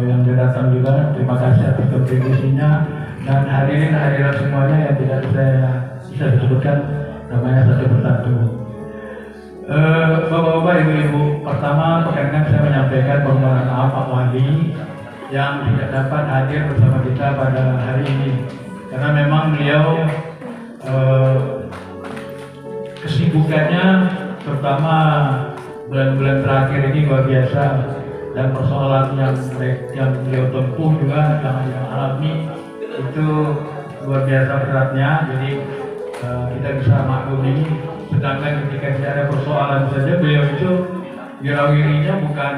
yang datang juga, terima kasih atas kontribusinya, dan hadirin hadirat semuanya yang tidak saya bisa disebutkan namanya satu persatu. Bapak-bapak, ibu-ibu, pertama perkenankan saya menyampaikan permohonan maaf Pak Wali yang tidak dapat hadir bersama kita pada hari ini, karena memang beliau kesibukannya terutama bulan-bulan terakhir ini luar biasa, dan persoalan yang beliau tempuh juga yang alami itu luar biasa beratnya. Jadi kita bisa maklumi, sedangkan ketika tidak ada persoalan saja beliau itu wirawirinya bukan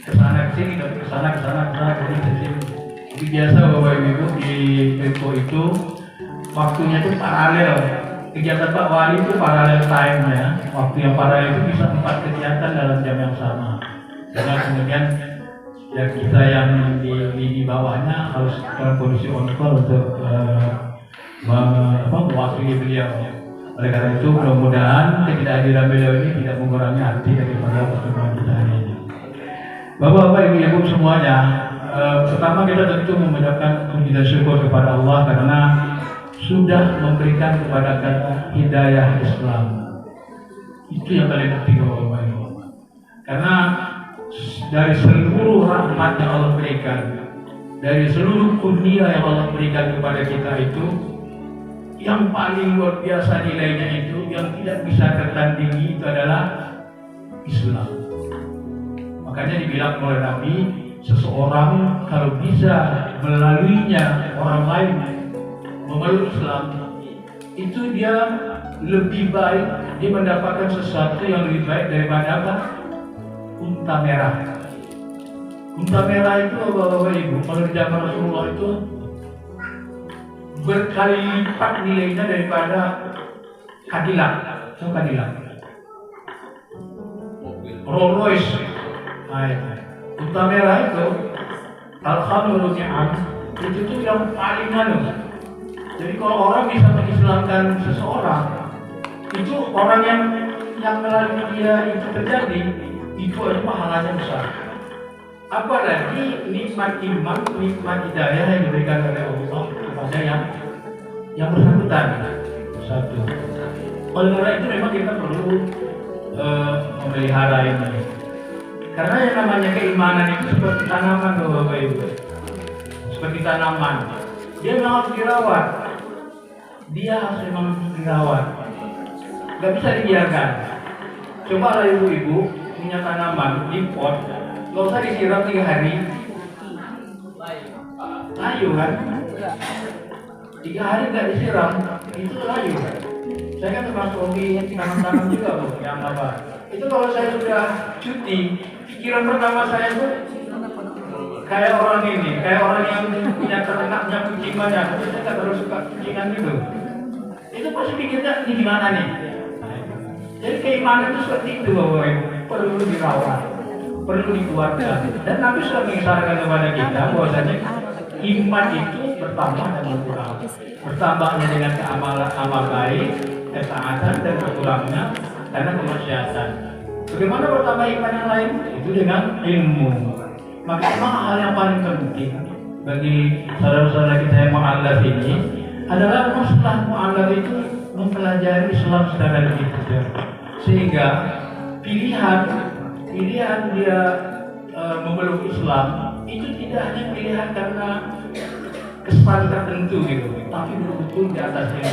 kesana kesini tapi kesana jadi kesini. Jadi biasa Bapak Ibu di Tempo itu waktunya itu paralel. Kegiatan Pak Wali itu paralel time-nya, waktu yang paralel itu bisa 4 kegiatan dalam jam yang sama. Karena kemudian ya kita yang di bawahnya harus dalam kondisi on call untuk mewakili beliau. Oleh karena itu mudah-mudahan ketidakhadiran beliau ini tidak mengurangi arti daripada pertemuan kita hari ini. Bapak-bapak, ibu-ibu semuanya, pertama kita tentu mengucapkan puji dan syukur kepada Allah karena sudah memberikan kepada kita hidayah Islam. Itu yang paling penting Bapak Ibu. Karena dari seluruh rahmat yang Allah berikan, dari seluruh kurnia yang Allah berikan kepada kita itu, yang paling luar biasa nilainya itu, yang tidak bisa tertandingi itu adalah Islam. Makanya dibilang oleh Nabi, seseorang kalau bisa melaluinya orang lain memeluk Islam, itu dia lebih baik, dia mendapatkan sesuatu yang lebih baik daripada apa? Unta merah. Unta merah itu Bapak Ibu, kalau di zaman Rasulullah itu berkali lipat nilainya daripada Cadillac. Tahu Cadillac? Rolls Royce. Unta merah itu Al-Khamru Ni'am itu tuh yang paling anu. Jadi kalau orang bisa mengislamkan seseorang, itu orang yang melalui dia itu terjadi, itu adalah pahalanya besar. Apalagi nikmat iman, nikmat hidayah yang diberikan oleh Allah kepada yang bersangkutan. Satu. Oleh karena itu memang kita perlu memelihara ini. Karena yang namanya keimanan itu seperti tanaman, Bapak Ibu. Seperti tanaman. Dia memang harus dirawat. Dia harus memang dirawat. Gak bisa dibiarkan. Coba lah ibu-ibu punya tanaman di pot, gak usah disiram 3 hari. Layu kan? 3 hari gak disiram, itu layu kan? Saya kan termasuk hobi tanam-tanam juga Bu, yang apa? Itu kalau saya sudah cuti, pikiran pertama saya tuh kayak orang ini, kayak orang yang punya ternaknya kucing banyak, tapi saya gak terlalu suka kucingan gitu. Itu pasti pikirnya, ini gimana nih? Jadi keimanan itu seperti itu Bapak Ibu, perlu dirawat, perlu dikuatkan. Dan Nabi sudah mengisyaratkan kepada kita bahwasanya iman itu bertambah dan berkurang. Bertambahnya dengan keamalan amal baik, ketaatan, dan berkurangnya karena kemaksiatan. Bagaimana bertambah iman yang lain? Itu dengan ilmu. Maka memang hal yang paling penting bagi saudara-saudara kita yang mu'allaf ini adalah setelah mu'allaf itu mempelajari Islam secara lebih detail, sehingga pilihan dia memeluk Islam itu tidak hanya pilihan karena kesempatan tertentu gitu, tapi betul-betul di atasnya.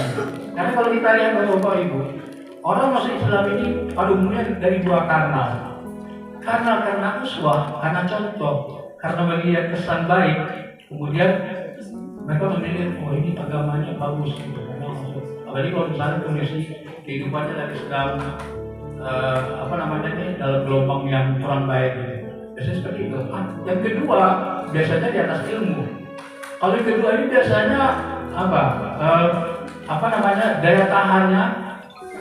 Karena kalau kita lihat Bapak Ibu, orang masuk Islam ini pada umumnya dari 2 karena uswah, karena contoh, karena melihat kesan baik, kemudian mereka memilih, oh ini agamanya bagus gitu. Apalagi kalau misalnya kondisi kehidupannya dari sedang dalam gelombang yang kurang baik gitu. Biasanya seperti itu. Yang kedua, biasanya di atas ilmu. Kalau yang kedua ini biasanya daya tahannya,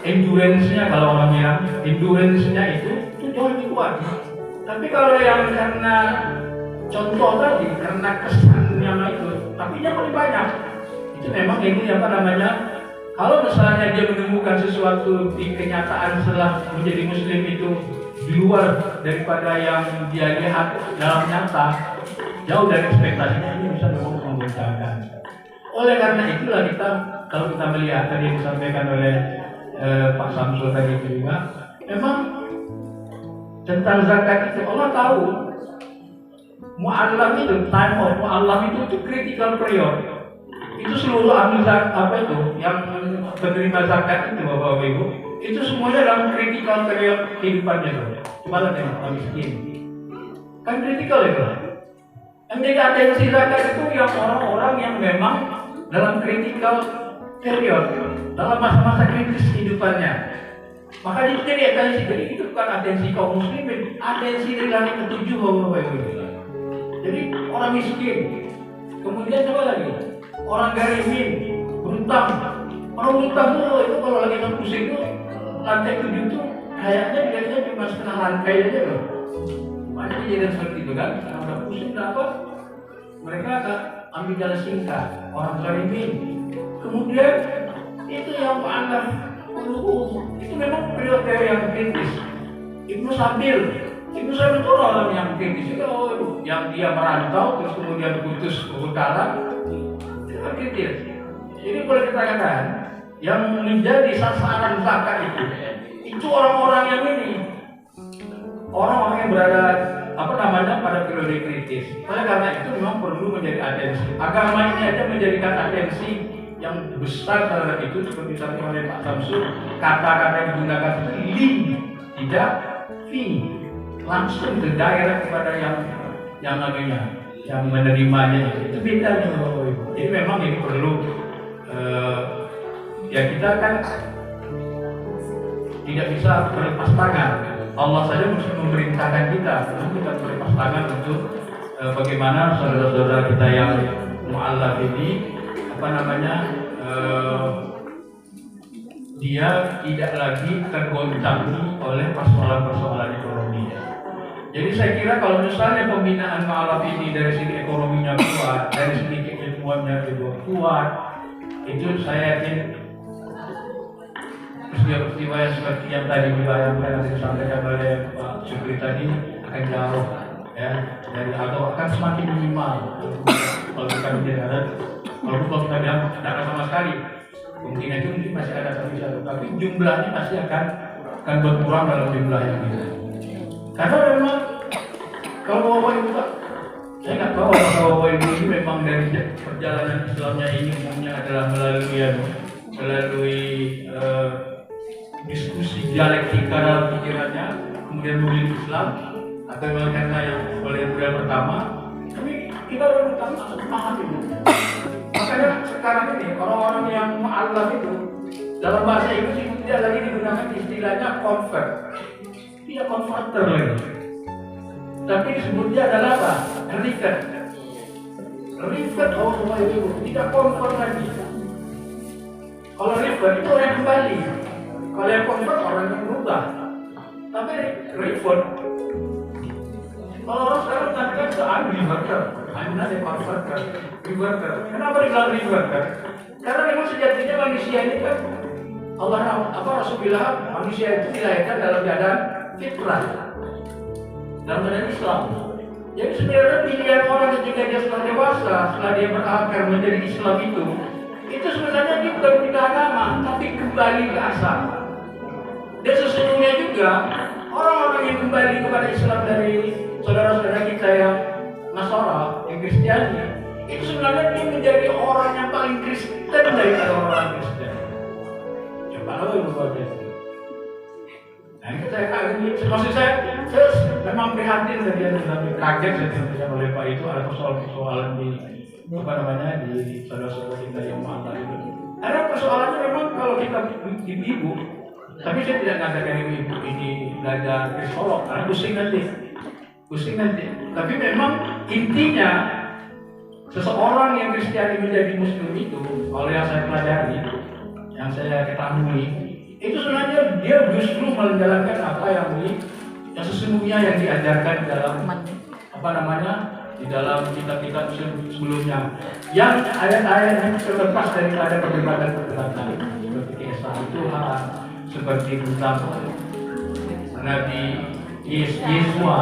endurance-nya, kalau orang bilang endurance-nya itu jauh lebih kuat. Tapi kalau yang karena contoh tadi, karena kesannya itu, tapi yang paling banyak itu memang ini kalau misalnya dia menemukan sesuatu di kenyataan setelah menjadi muslim itu di luar daripada yang dia lihat dalam nyata, jauh dari ekspektasinya, ini bisa memang membocorkan. Oleh karena itulah kita, kalau kita melihat tadi yang disampaikan oleh Pak Samsul tadi itu juga, memang tentang zakat itu Allah tahu mu'allaf itu, time of mu'allaf itu critical period. Itu seluruh ahli zakat yang penerima zakat itu Bapak Ibu, itu semuanya dalam critical period kehidupannya tuh. Coba lihat orang miskin, kan critical itu. Yang jadi atensi zakat itu yang orang-orang yang memang dalam critical period, dalam masa-masa kritis kehidupannya. Maka itu jadi atensi, jadi itu bukan atensi kaum muslimin, atensi dari langit ke-7 Bapak Ibu. Jadi orang miskin, kemudian coba lagi orang garimin, berutang. Orang berutang tuh itu kalau lagi pusing tuh lantai 7 tuh kayaknya biasanya cuma setengah lantai aja loh. Banyak kejadian seperti itu kan. Kalau udah pusing apa? Mereka agak ambil jalan singkat. Orang garimin. Kemudian itu yang anggap itu memang periode yang kritis. Ibnu Sabil itu orang yang kritis itu, yang dia merantau terus kemudian putus ke utara, itu kan kritis. Ini boleh kita katakan yang menjadi sasaran zakat itu orang-orang yang ini, orang-orang yang berada pada periode kritis. Oleh karena itu memang perlu menjadi atensi. Agama ini aja menjadikan atensi yang besar terhadap itu, seperti tadi oleh Pak Samsul, kata-kata yang digunakan itu link, tidak fee, langsung ke direct kepada yang namanya, yang menerimanya. Itu beda nih Bapak Ibu. Jadi memang ini perlu ya kita kan tidak bisa berlepas tangan. Allah saja mesti memerintahkan kita berlepas tangan untuk bagaimana saudara-saudara kita yang mu'allaf ini dia tidak lagi tergoncangi oleh persoalan-persoalan ekonomi. Jadi saya kira kalau misalnya pembinaan mu'allaf ini dari segi ekonominya kuat, dari segi keilmuannya juga kuat, itu saya yakin peristiwa-peristiwa yang seperti yang tadi dibayangkan dan disampaikan oleh Pak Syukri tadi akan jauh ya dari atau akan semakin minimal kalau kita bicara. Kalau kita bilang tidak ada sama sekali, kemungkinan itu mungkin masih ada tapi jumlahnya pasti akan berkurang dalam jumlah yang itu. Karena memang kalau Bapak Ibu, saya nggak tahu kalau Bapak Ibu ini memang dari perjalanan Islamnya ini umumnya adalah melalui diskusi dialektika dalam pikirannya, kemudian memilih Islam atau karena yang budaya pertama, tapi kita pertama paham itu. Makanya sekarang ini orang-orang yang mu'allaf itu dalam bahasa Inggris itu tidak lagi digunakan istilahnya convert, tidak converter lagi, tapi disebutnya adalah apa? Revert. Oh semua itu tidak convert lagi. Kalau revert itu orang kembali, kalau yang convert orang yang berubah. Tapi revert, kalau orang sekarang mengatakan I'm reverter, I'm not a converter. Reverter. Kenapa dibilang reverter? Karena memang sejatinya manusia ini kan Rasul bilang manusia itu dilahirkan dalam keadaan fitrah, dalam keadaan Islam. Jadi sebenarnya pilihan orang ketika dia setelah dewasa, setelah dia berakar menjadi Islam itu sebenarnya dia bukan pindah agama, tapi kembali ke asal. Dan sesungguhnya juga orang-orang yang kembali kepada Islam dari saudara-saudara kita yang Nasara, yang Kristiani, itu sebenarnya dia menjadi orang yang paling Kristen daripada orang Kristen. Coba lo ibu baca. Nah ini saya kaget, maksud saya memang prihatin tadi yang kaget saya oleh Pak itu ada persoalan di di saudara-saudara kita yang mata itu. Ada persoalannya memang kalau kita ibu, tapi saya tidak mengatakan ibu ini belajar psikolog karena pusing nanti. Tapi memang intinya seseorang yang Kristiani menjadi Muslim itu, kalau yang saya pelajari, yang saya ketahui, itu sebenarnya dia justru menjalankan apa yang sesungguhnya yang diajarkan dalam di dalam kitab-kitab sebelumnya, yang ayat-ayat yang terlepas daripada perdebatan seperti keesaan Tuhan, seperti tentang Nabi Yesua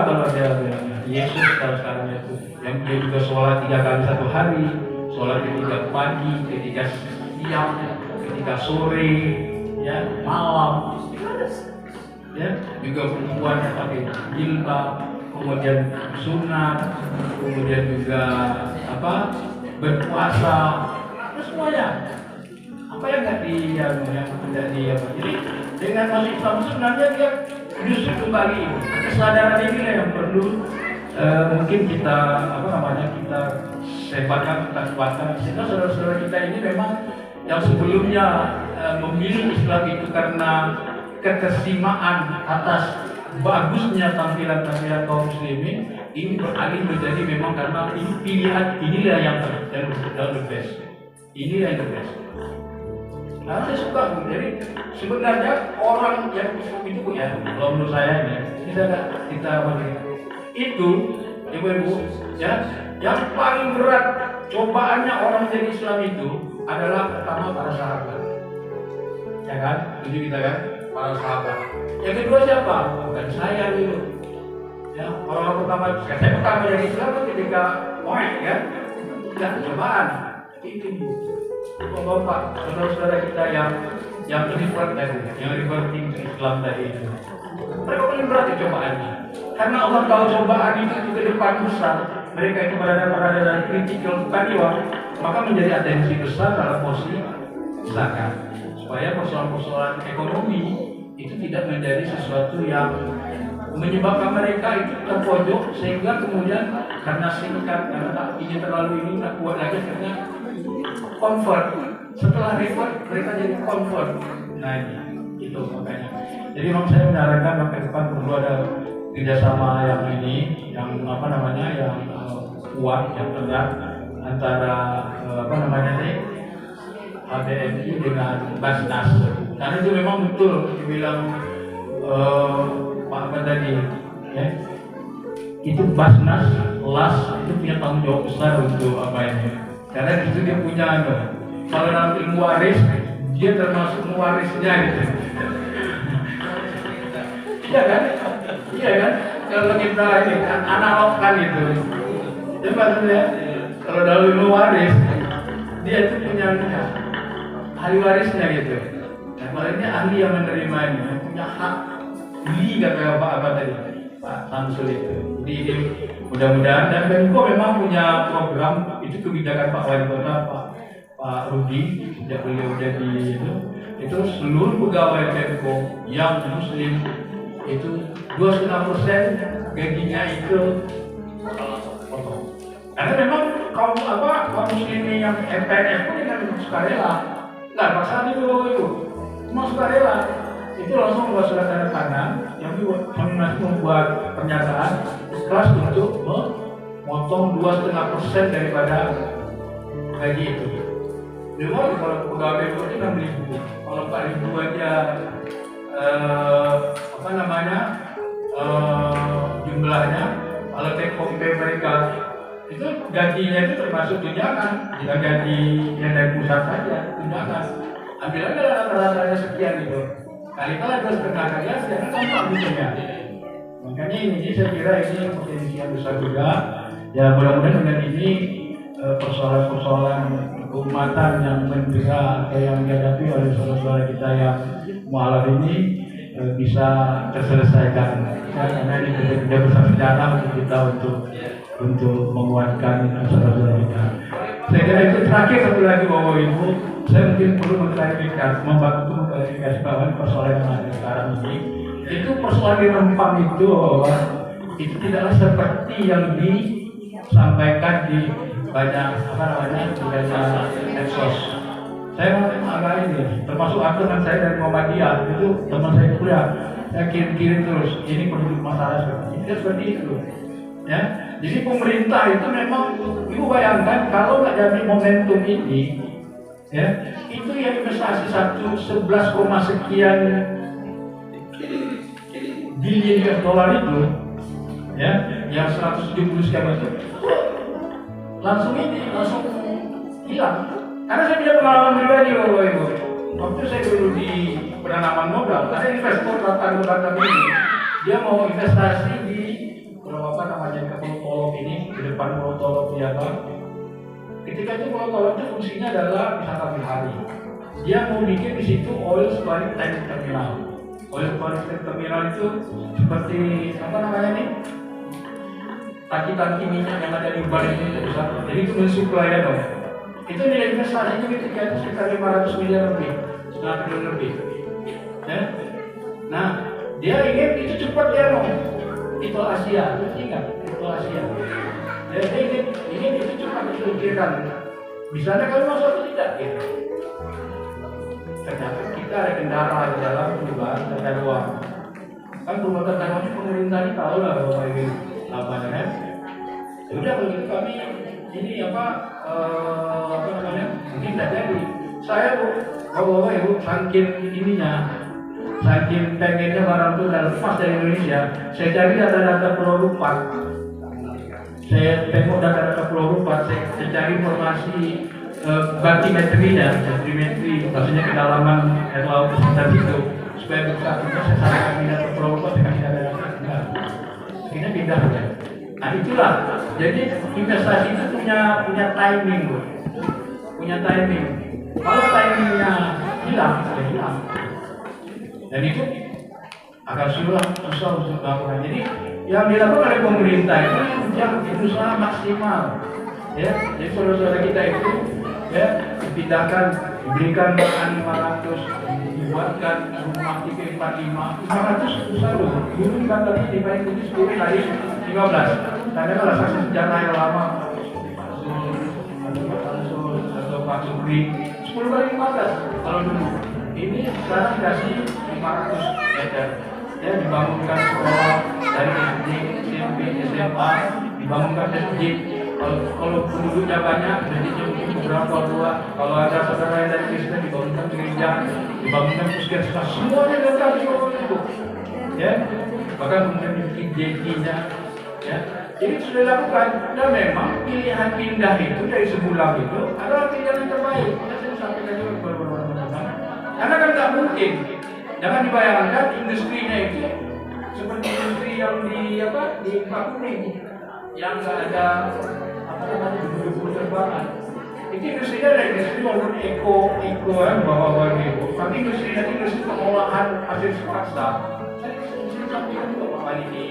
kalau dia Yesus kalau sekarang itu, yang dia juga sholat 3 kali satu hari, sholat ketika pagi, ketika siang, ketika sore, ya malam, ya juga perempuan yang pakai jilbab, kemudian sunat, kemudian juga berpuasa, itu semuanya. Apa yang tidak jadi dengan masuk Islam sebenarnya dia justru kembali kesadaran ini yang perlu mungkin kita kita sebarkan, kita kuatkan. Sehingga saudara-saudara kita ini memang yang sebelumnya memilih Islam itu karena ketersimaan atas bagusnya tampilan kaum muslimin, ini beralih menjadi memang karena ini pilihan, inilah yang the best. Inilah yang the best. Nah, saya suka, jadi sebenarnya orang yang Islam itu ya, kalau menurut saya ini kita itu ibu-ibu ya, yang paling berat cobaannya orang jadi Islam itu adalah pertama para sahabat, ya kan? Setuju kita kan? Para sahabat. Yang kedua siapa? Bukan saya dulu. Ya, orang pertama, saya pertama jadi Islam ketika Mu'ad ya, tidak cobaan. Ini Bapak, saudara-saudara kita yang revert tadi, yang reverting ke Islam tadi itu. Mereka paling berat ya cobaannya. Karena Allah tahu cobaan itu ke depan besar. Mereka itu berada dalam critical period, maka menjadi atensi besar dalam posisi zakat. Supaya persoalan-persoalan ekonomi itu tidak menjadi sesuatu yang menyebabkan mereka itu terpojok, sehingga kemudian karena singkat, karena tak ingin terlalu ini, tak kuat lagi, karena convert. Setelah revert mereka jadi convert. Nah itu makanya. Jadi memang saya menyarankan maka depan perlu ada kerjasama yang ini, yang yang kuat, yang tegas antara HBMI dengan Basnas. Karena itu memang betul dibilang Pak Ahmad tadi, ya. Itu Basnas, LAS itu punya tanggung jawab besar untuk karena di situ dia punya kalau dalam ilmu waris, dia termasuk mewarisnya gitu. Iya kan? Iya kan? Kalau kita ini analog kan gitu. Jadi maksudnya kalau dalam ilmu waris, dia itu punya ahli warisnya gitu. Nah, maksudnya ahli yang menerimanya, punya hak beli kata Pak tadi, Pak Samsul itu. Jadi mudah-mudahan, dan Menko memang punya program itu, kebijakan Pak Wali Kota, Pak Rudi, sejak beliau jadi itu seluruh pegawai Menko yang Muslim itu 2,5% gajinya itu potong. Karena memang kaum Muslimin yang MPNF pun dengan sukarela, nggak paksa itu, cuma sukarela. Itu langsung membuat surat tanda tangan yang membuat pernyataan ikhlas untuk memotong 2,5% daripada gaji itu. Memang kalau pegawai itu 6.000, kalau 4.000 aja jumlahnya, kalau take home pay mereka itu gajinya itu termasuk tunjangan. Jika gaji yang dari pusat saja tunjangan, ambil aja rata-ratanya sekian itu. Kali-kali 2,5 kali aja, gampang gitu ya. Makanya ini saya kira ini potensi yang besar juga. Ya mudah-mudahan dengan ini persoalan-persoalan keumatan yang mendera atau yang dihadapi oleh saudara-saudara kita yang mualaf ini bisa terselesaikan. Karena ini kerja besar sejarah untuk kita untuk menguatkan saudara-saudara kita. Saya kira itu terakhir satu lagi Bapak Ibu, saya mungkin perlu membantu mengklarifikasi bahwa persoalan yang ada sekarang ini itu persoalan di Rempang itu itu tidaklah seperti yang disampaikan di banyak medsos. Saya agak ini, termasuk teman saya dari Muhammadiyah, itu teman saya kuliah, saya kirim terus, ini penduduk masalah seperti itu. Ya, jadi pemerintah itu memang, ibu bayangkan kalau nggak jadi momentum ini, ya, itu yang investasi 11, sekian billion US dollar itu, ya, yang 170 sekian itu, langsung hilang. Karena saya punya pengalaman pribadi Bapak Ibu. Waktu saya dulu di penanaman modal, ada investor datang ini, dia mau investasi di Pulau ini, di depan Pulau Tolok Jawa. Ketika itu Pulau Tolok itu fungsinya adalah wisata bihari. Dia mau bikin di situ oil storage tank terminal. Oil storage tank terminal itu seperti tangki-tangki minyak yang ada di bar ini besar. Jadi itu mensuplai ya dong. Itu nilai investasinya ketika itu sekitar 500 miliar lebih, 9 triliun lebih. Ya? Nah, dia ingin itu cepat ya dong. Itu Asia, ingat itu Asia. Dia ingin itu cepat dipikirkan. Misalnya kalau masuk atau tidak gitu. Ternyata kita ada kendala di dalam perubahan tata ruang. Kan rumah tata ruang pemerintah ini tahu lah bahwa ini apa namanya. Ya udah kalau gitu kami ini mungkin tidak jadi. Saya bapak ibu saking ininya, saking pengennya barang itu udah lepas dari Indonesia, saya cari data-data Pulau Rupat. Saya tengok data-data Pulau Rupat, saya cari informasi batimetrinya, maksudnya kedalaman air laut sekitar situ, supaya bisa saya sarankan data Pulau Rupat dengan data-data enggak. Akhirnya pindah ya. Nah itulah, jadi investasi itu punya timing, Bu. punya timing. Kalau timingnya hilang, ya hilang. Dan itu akan susah untuk dilakukan. Jadi yang dilakukan oleh pemerintah itu yang berusaha maksimal. Ya, jadi saudara-saudara kita itu ya dipindahkan, diberikan makan 500, dibuatkan rumah tipe 45, 500 susah loh. Dulu di kantor ini dibayar 10 kali 15. Karena kalau saksi sejarah yang lama atau Pak Supri 10 kali 15 kalau dulu. Ini sekarang dikasih 500 meter. Ya, dibangunkan sekolah dari SD, SMP, SMA, dibangunkan masjid. Kalau penduduknya banyak, masjidnya mungkin beberapa dua. Kalau ada saudara yang dari Kristen, dibangunkan gereja, dibangunkan puskesmas, semuanya lengkap di bawah itu. Ya, bahkan kemudian dibikin JT-nya. Ya, jadi sudah dilakukan. Dan memang pilihan pindah itu dari Sembulang itu adalah pilihan yang terbaik. Saya sampaikan juga kepada teman-teman. Karena kan tak mungkin. Jangan dibayangkan industrinya itu seperti industri yang di Pak Kuning, yang nggak ada bulu terbangan. Itu industrinya ada industri walaupun eko kan bawa eko. Tapi industrinya industri pengolahan hasil swasta. Saya sampaikan juga Pak Wali ini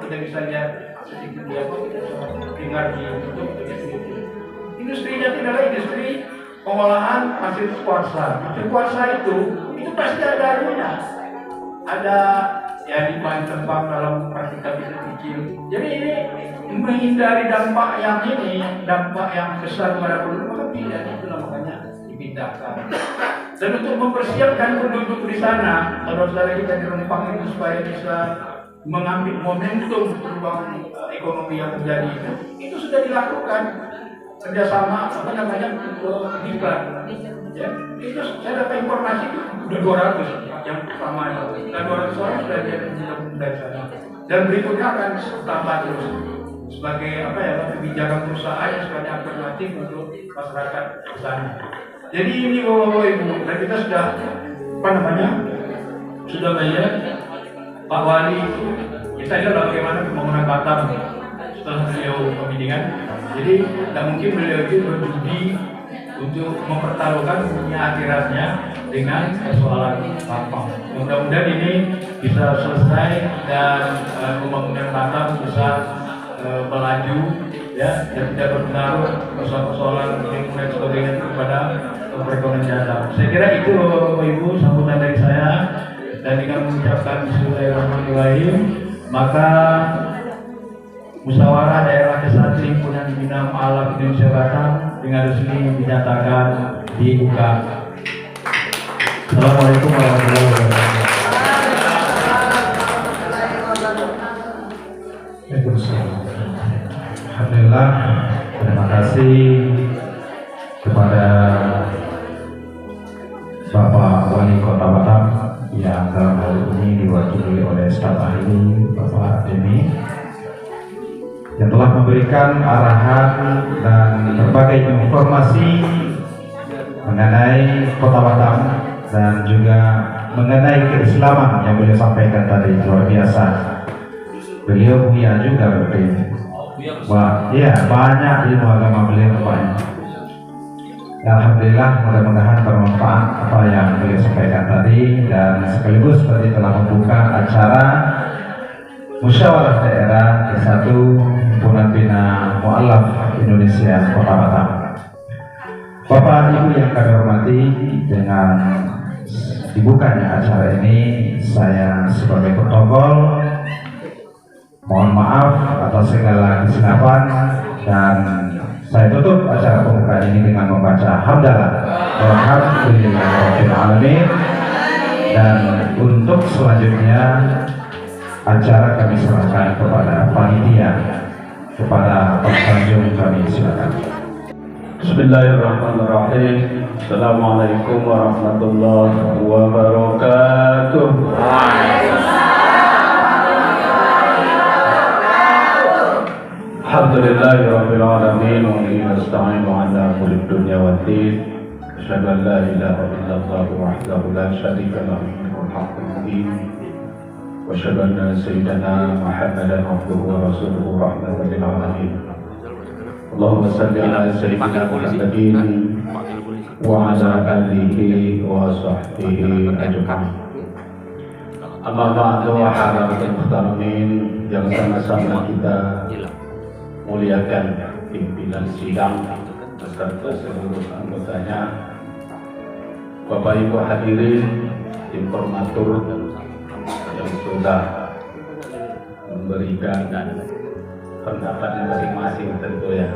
kita bisa lihat sedikit dia kita bisa dengar di YouTube. Industrinya adalah industri pengolahan hasil swasta. Hasil swasta itu pasti ada anunya. Ada ya di bahan terbang dalam partikel kecil. Jadi ini menghindari dampak yang besar pada penduduk, maka pilihan itulah makanya dipindahkan. Dan untuk mempersiapkan penduduk di sana, saudara-saudara kita di Rempang itu supaya bisa mengambil momentum perubahan ekonomi yang terjadi itu sudah dilakukan kerjasama diklat. Ya, itu saya dapat informasi udah 200 yang pertama itu, dan 200 orang sudah dari sana. Dan berikutnya akan tambah terus sebagai kebijakan perusahaan yang sebagai alternatif untuk masyarakat di sana. Jadi ini Bapak Ibu, dan kita sudah sudah melihat Pak Wali itu kita lihat bagaimana pembangunan Batam setelah beliau pembimbingan. Jadi tidak mungkin beliau itu berjudi untuk mempertaruhkan dunia akhiratnya dengan persoalan Batam. Mudah-mudahan ini bisa selesai dan pembangunan Batam bisa melaju ya, dan tidak berpengaruh persoalan lingkungan dan sebagainya kepada perekonomian Batam. Saya kira itu Bapak Ibu sambutan dari saya, dan dengan mengucapkan bismillahirrahmanirrahim, maka musyawarah daerah Kesatri Himpunan Bina Ma'alaf Indonesia Batam dengan resmi dinyatakan dibuka. Assalamualaikum warahmatullahi wabarakatuh. Alhamdulillah, terima kasih kepada Bapak Wali Kota Batam yang dalam hal ini diwakili oleh staf ahli Bapak Demi, yang telah memberikan arahan dan berbagai informasi mengenai Kota Batam dan juga mengenai keislaman yang beliau sampaikan tadi. Luar biasa, beliau punya juga berarti. Wah, iya, banyak ilmu agama beliau banyak. Alhamdulillah, mudah-mudahan bermanfaat apa yang beliau sampaikan tadi, dan sekaligus tadi telah membuka acara musyawarah daerah ke-1 Himpunan Bina Mu'alaf Indonesia Kota Batam. Bapak Ibu yang kami hormati, dengan dibukanya acara ini saya sebagai protokol mohon maaf atas segala kesilapan, dan saya tutup acara pembukaan ini dengan membaca hamdalah walhamdulillahirabbil alamin. Dan untuk selanjutnya acara kami serahkan kepada panitia, kepada Pak Tanjung, kami silakan. Bismillahirrahmanirrahim. Assalamualaikum warahmatullahi wabarakatuh. Alhamdulillahirabbil alamin wa bihi nasta'inu ala umuri dunya waddin. Asyhadu an la ilaha illallah wahdahu la syarika lahu lahul haqqul mubin. Wa asyhadu anna sayyidana Muhammadan abduhu wa rasuluhu rahmatan lil alamin. Allahumma salli ala sayyidina Muhammadin wa ala alihi wa sahbihi ajma'in. Amma ba'du, hadirin muhtaramin yang sama-sama kita muliakan pimpinan sidang beserta seluruh anggotanya, Bapak Ibu hadirin, informator yang sudah memberikan pendapatnya masing-masing tentu ya.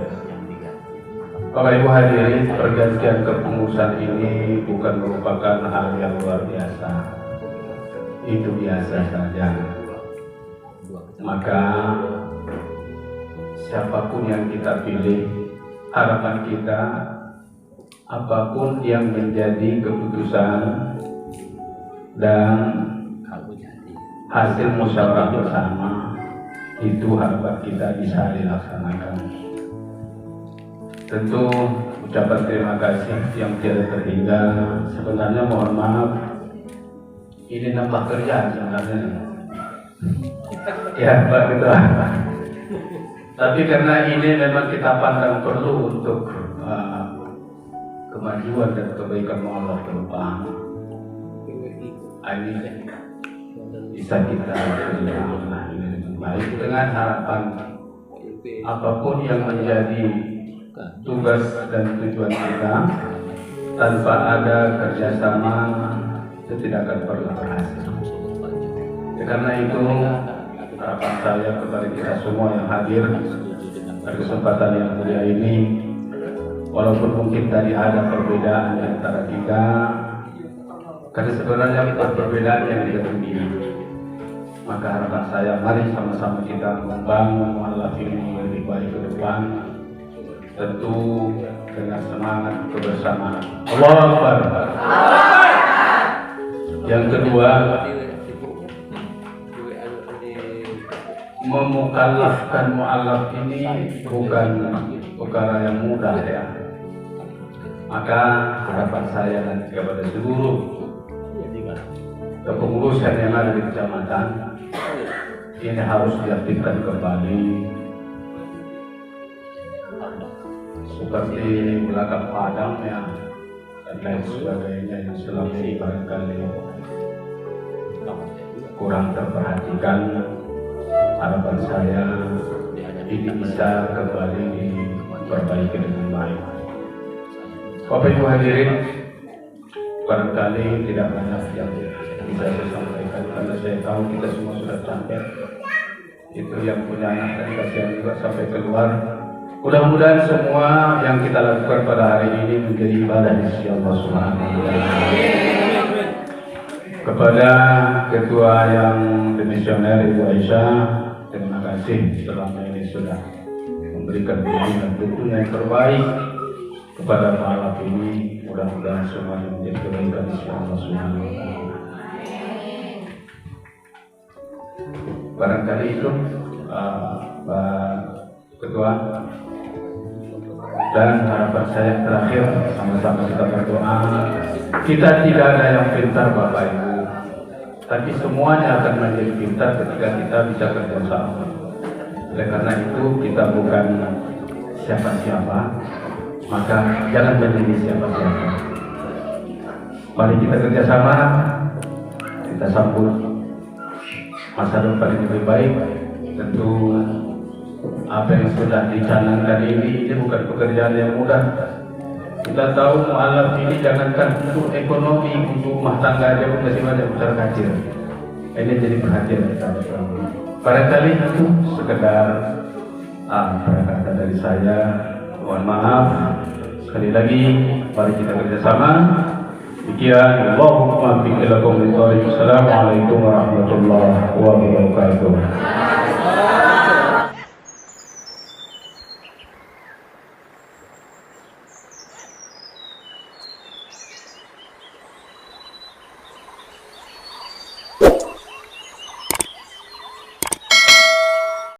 Bapak Ibu hadirin, pergantian kepengurusan ini bukan merupakan hal yang luar biasa. Itu biasa saja. Maka siapapun yang kita pilih, harapan kita apapun yang menjadi keputusan dan hasil musyawarah bersama, itu harapan kita bisa dilaksanakan. Tentu ucapan terima kasih yang tiada terhingga. Sebenarnya mohon maaf, ini nambah kerjaan sebenarnya. Ya Pak Ketua. Tapi karena ini memang kita pandang perlu untuk kemajuan dan kebaikan Allah ke depan, ini bisa kita lakukan ini dengan baik dengan harapan apapun yang menjadi tugas dan tujuan kita, tanpa ada kerjasama itu tidak akan pernah berhasil. Karena itu harapan saya kepada kita semua yang hadir pada kesempatan yang mulia ini, walaupun mungkin tadi ada perbedaan di antara kita, karena sebenarnya perbedaan yang ditemui, maka harapan saya mari sama-sama kita membangun mualaf ini lebih baik ke depan, tentu dengan semangat kebersamaan. Allahu Akbar. Yang kedua, memukallafkan mu'alaf ini bukan perkara yang mudah ya. Maka harapan saya nanti kepada seluruh kepengurusan yang ada di kecamatan ini harus diaktifkan kembali seperti belakang padang ya dan lain sebagainya yang selama ini barangkali kurang terperhatikan. Harapan saya ini bisa kembali diperbaiki dengan baik. Bapak Ibu hadirin, barangkali tidak banyak yang bisa saya sampaikan karena saya tahu kita semua sudah capek. Itu yang punya anak dan kasihan juga sampai keluar. Mudah-mudahan semua yang kita lakukan pada hari ini menjadi ibadah di sisi Allah Subhanahu wa Ta'ala. Kepada Ketua yang demisioner Ibu Aisyah, terima kasih selama ini sudah memberikan bimbingan tentunya yang terbaik kepada mualaf ini. Mudah-mudahan semuanya menjadi kebaikan di sisi Allah Subhanahu wa Ta'ala. Barangkali itu Pak Ketua, dan harapan saya terakhir sama-sama kita berdoa. Kita tidak ada yang pintar Bapak Ibu, tapi semuanya akan menjadi pintar ketika kita bisa kerjasama. Oleh karena itu kita bukan siapa-siapa, maka jangan menjadi siapa-siapa. Mari kita kerjasama, kita sambut masa depan yang lebih baik. Tentu apa yang sudah dicanangkan ini bukan pekerjaan yang mudah. Kita tahu mualaf ini jangankan untuk ekonomi, untuk rumah tangga aja masih banyak besar kecil. Ini jadi perhatian kita bersama. Barangkali itu sekedar kata dari saya. Mohon maaf. Sekali lagi, mari kita kerjasama. Demikian, Allahumma bi'ilakum. Assalamualaikum warahmatullahi wabarakatuh.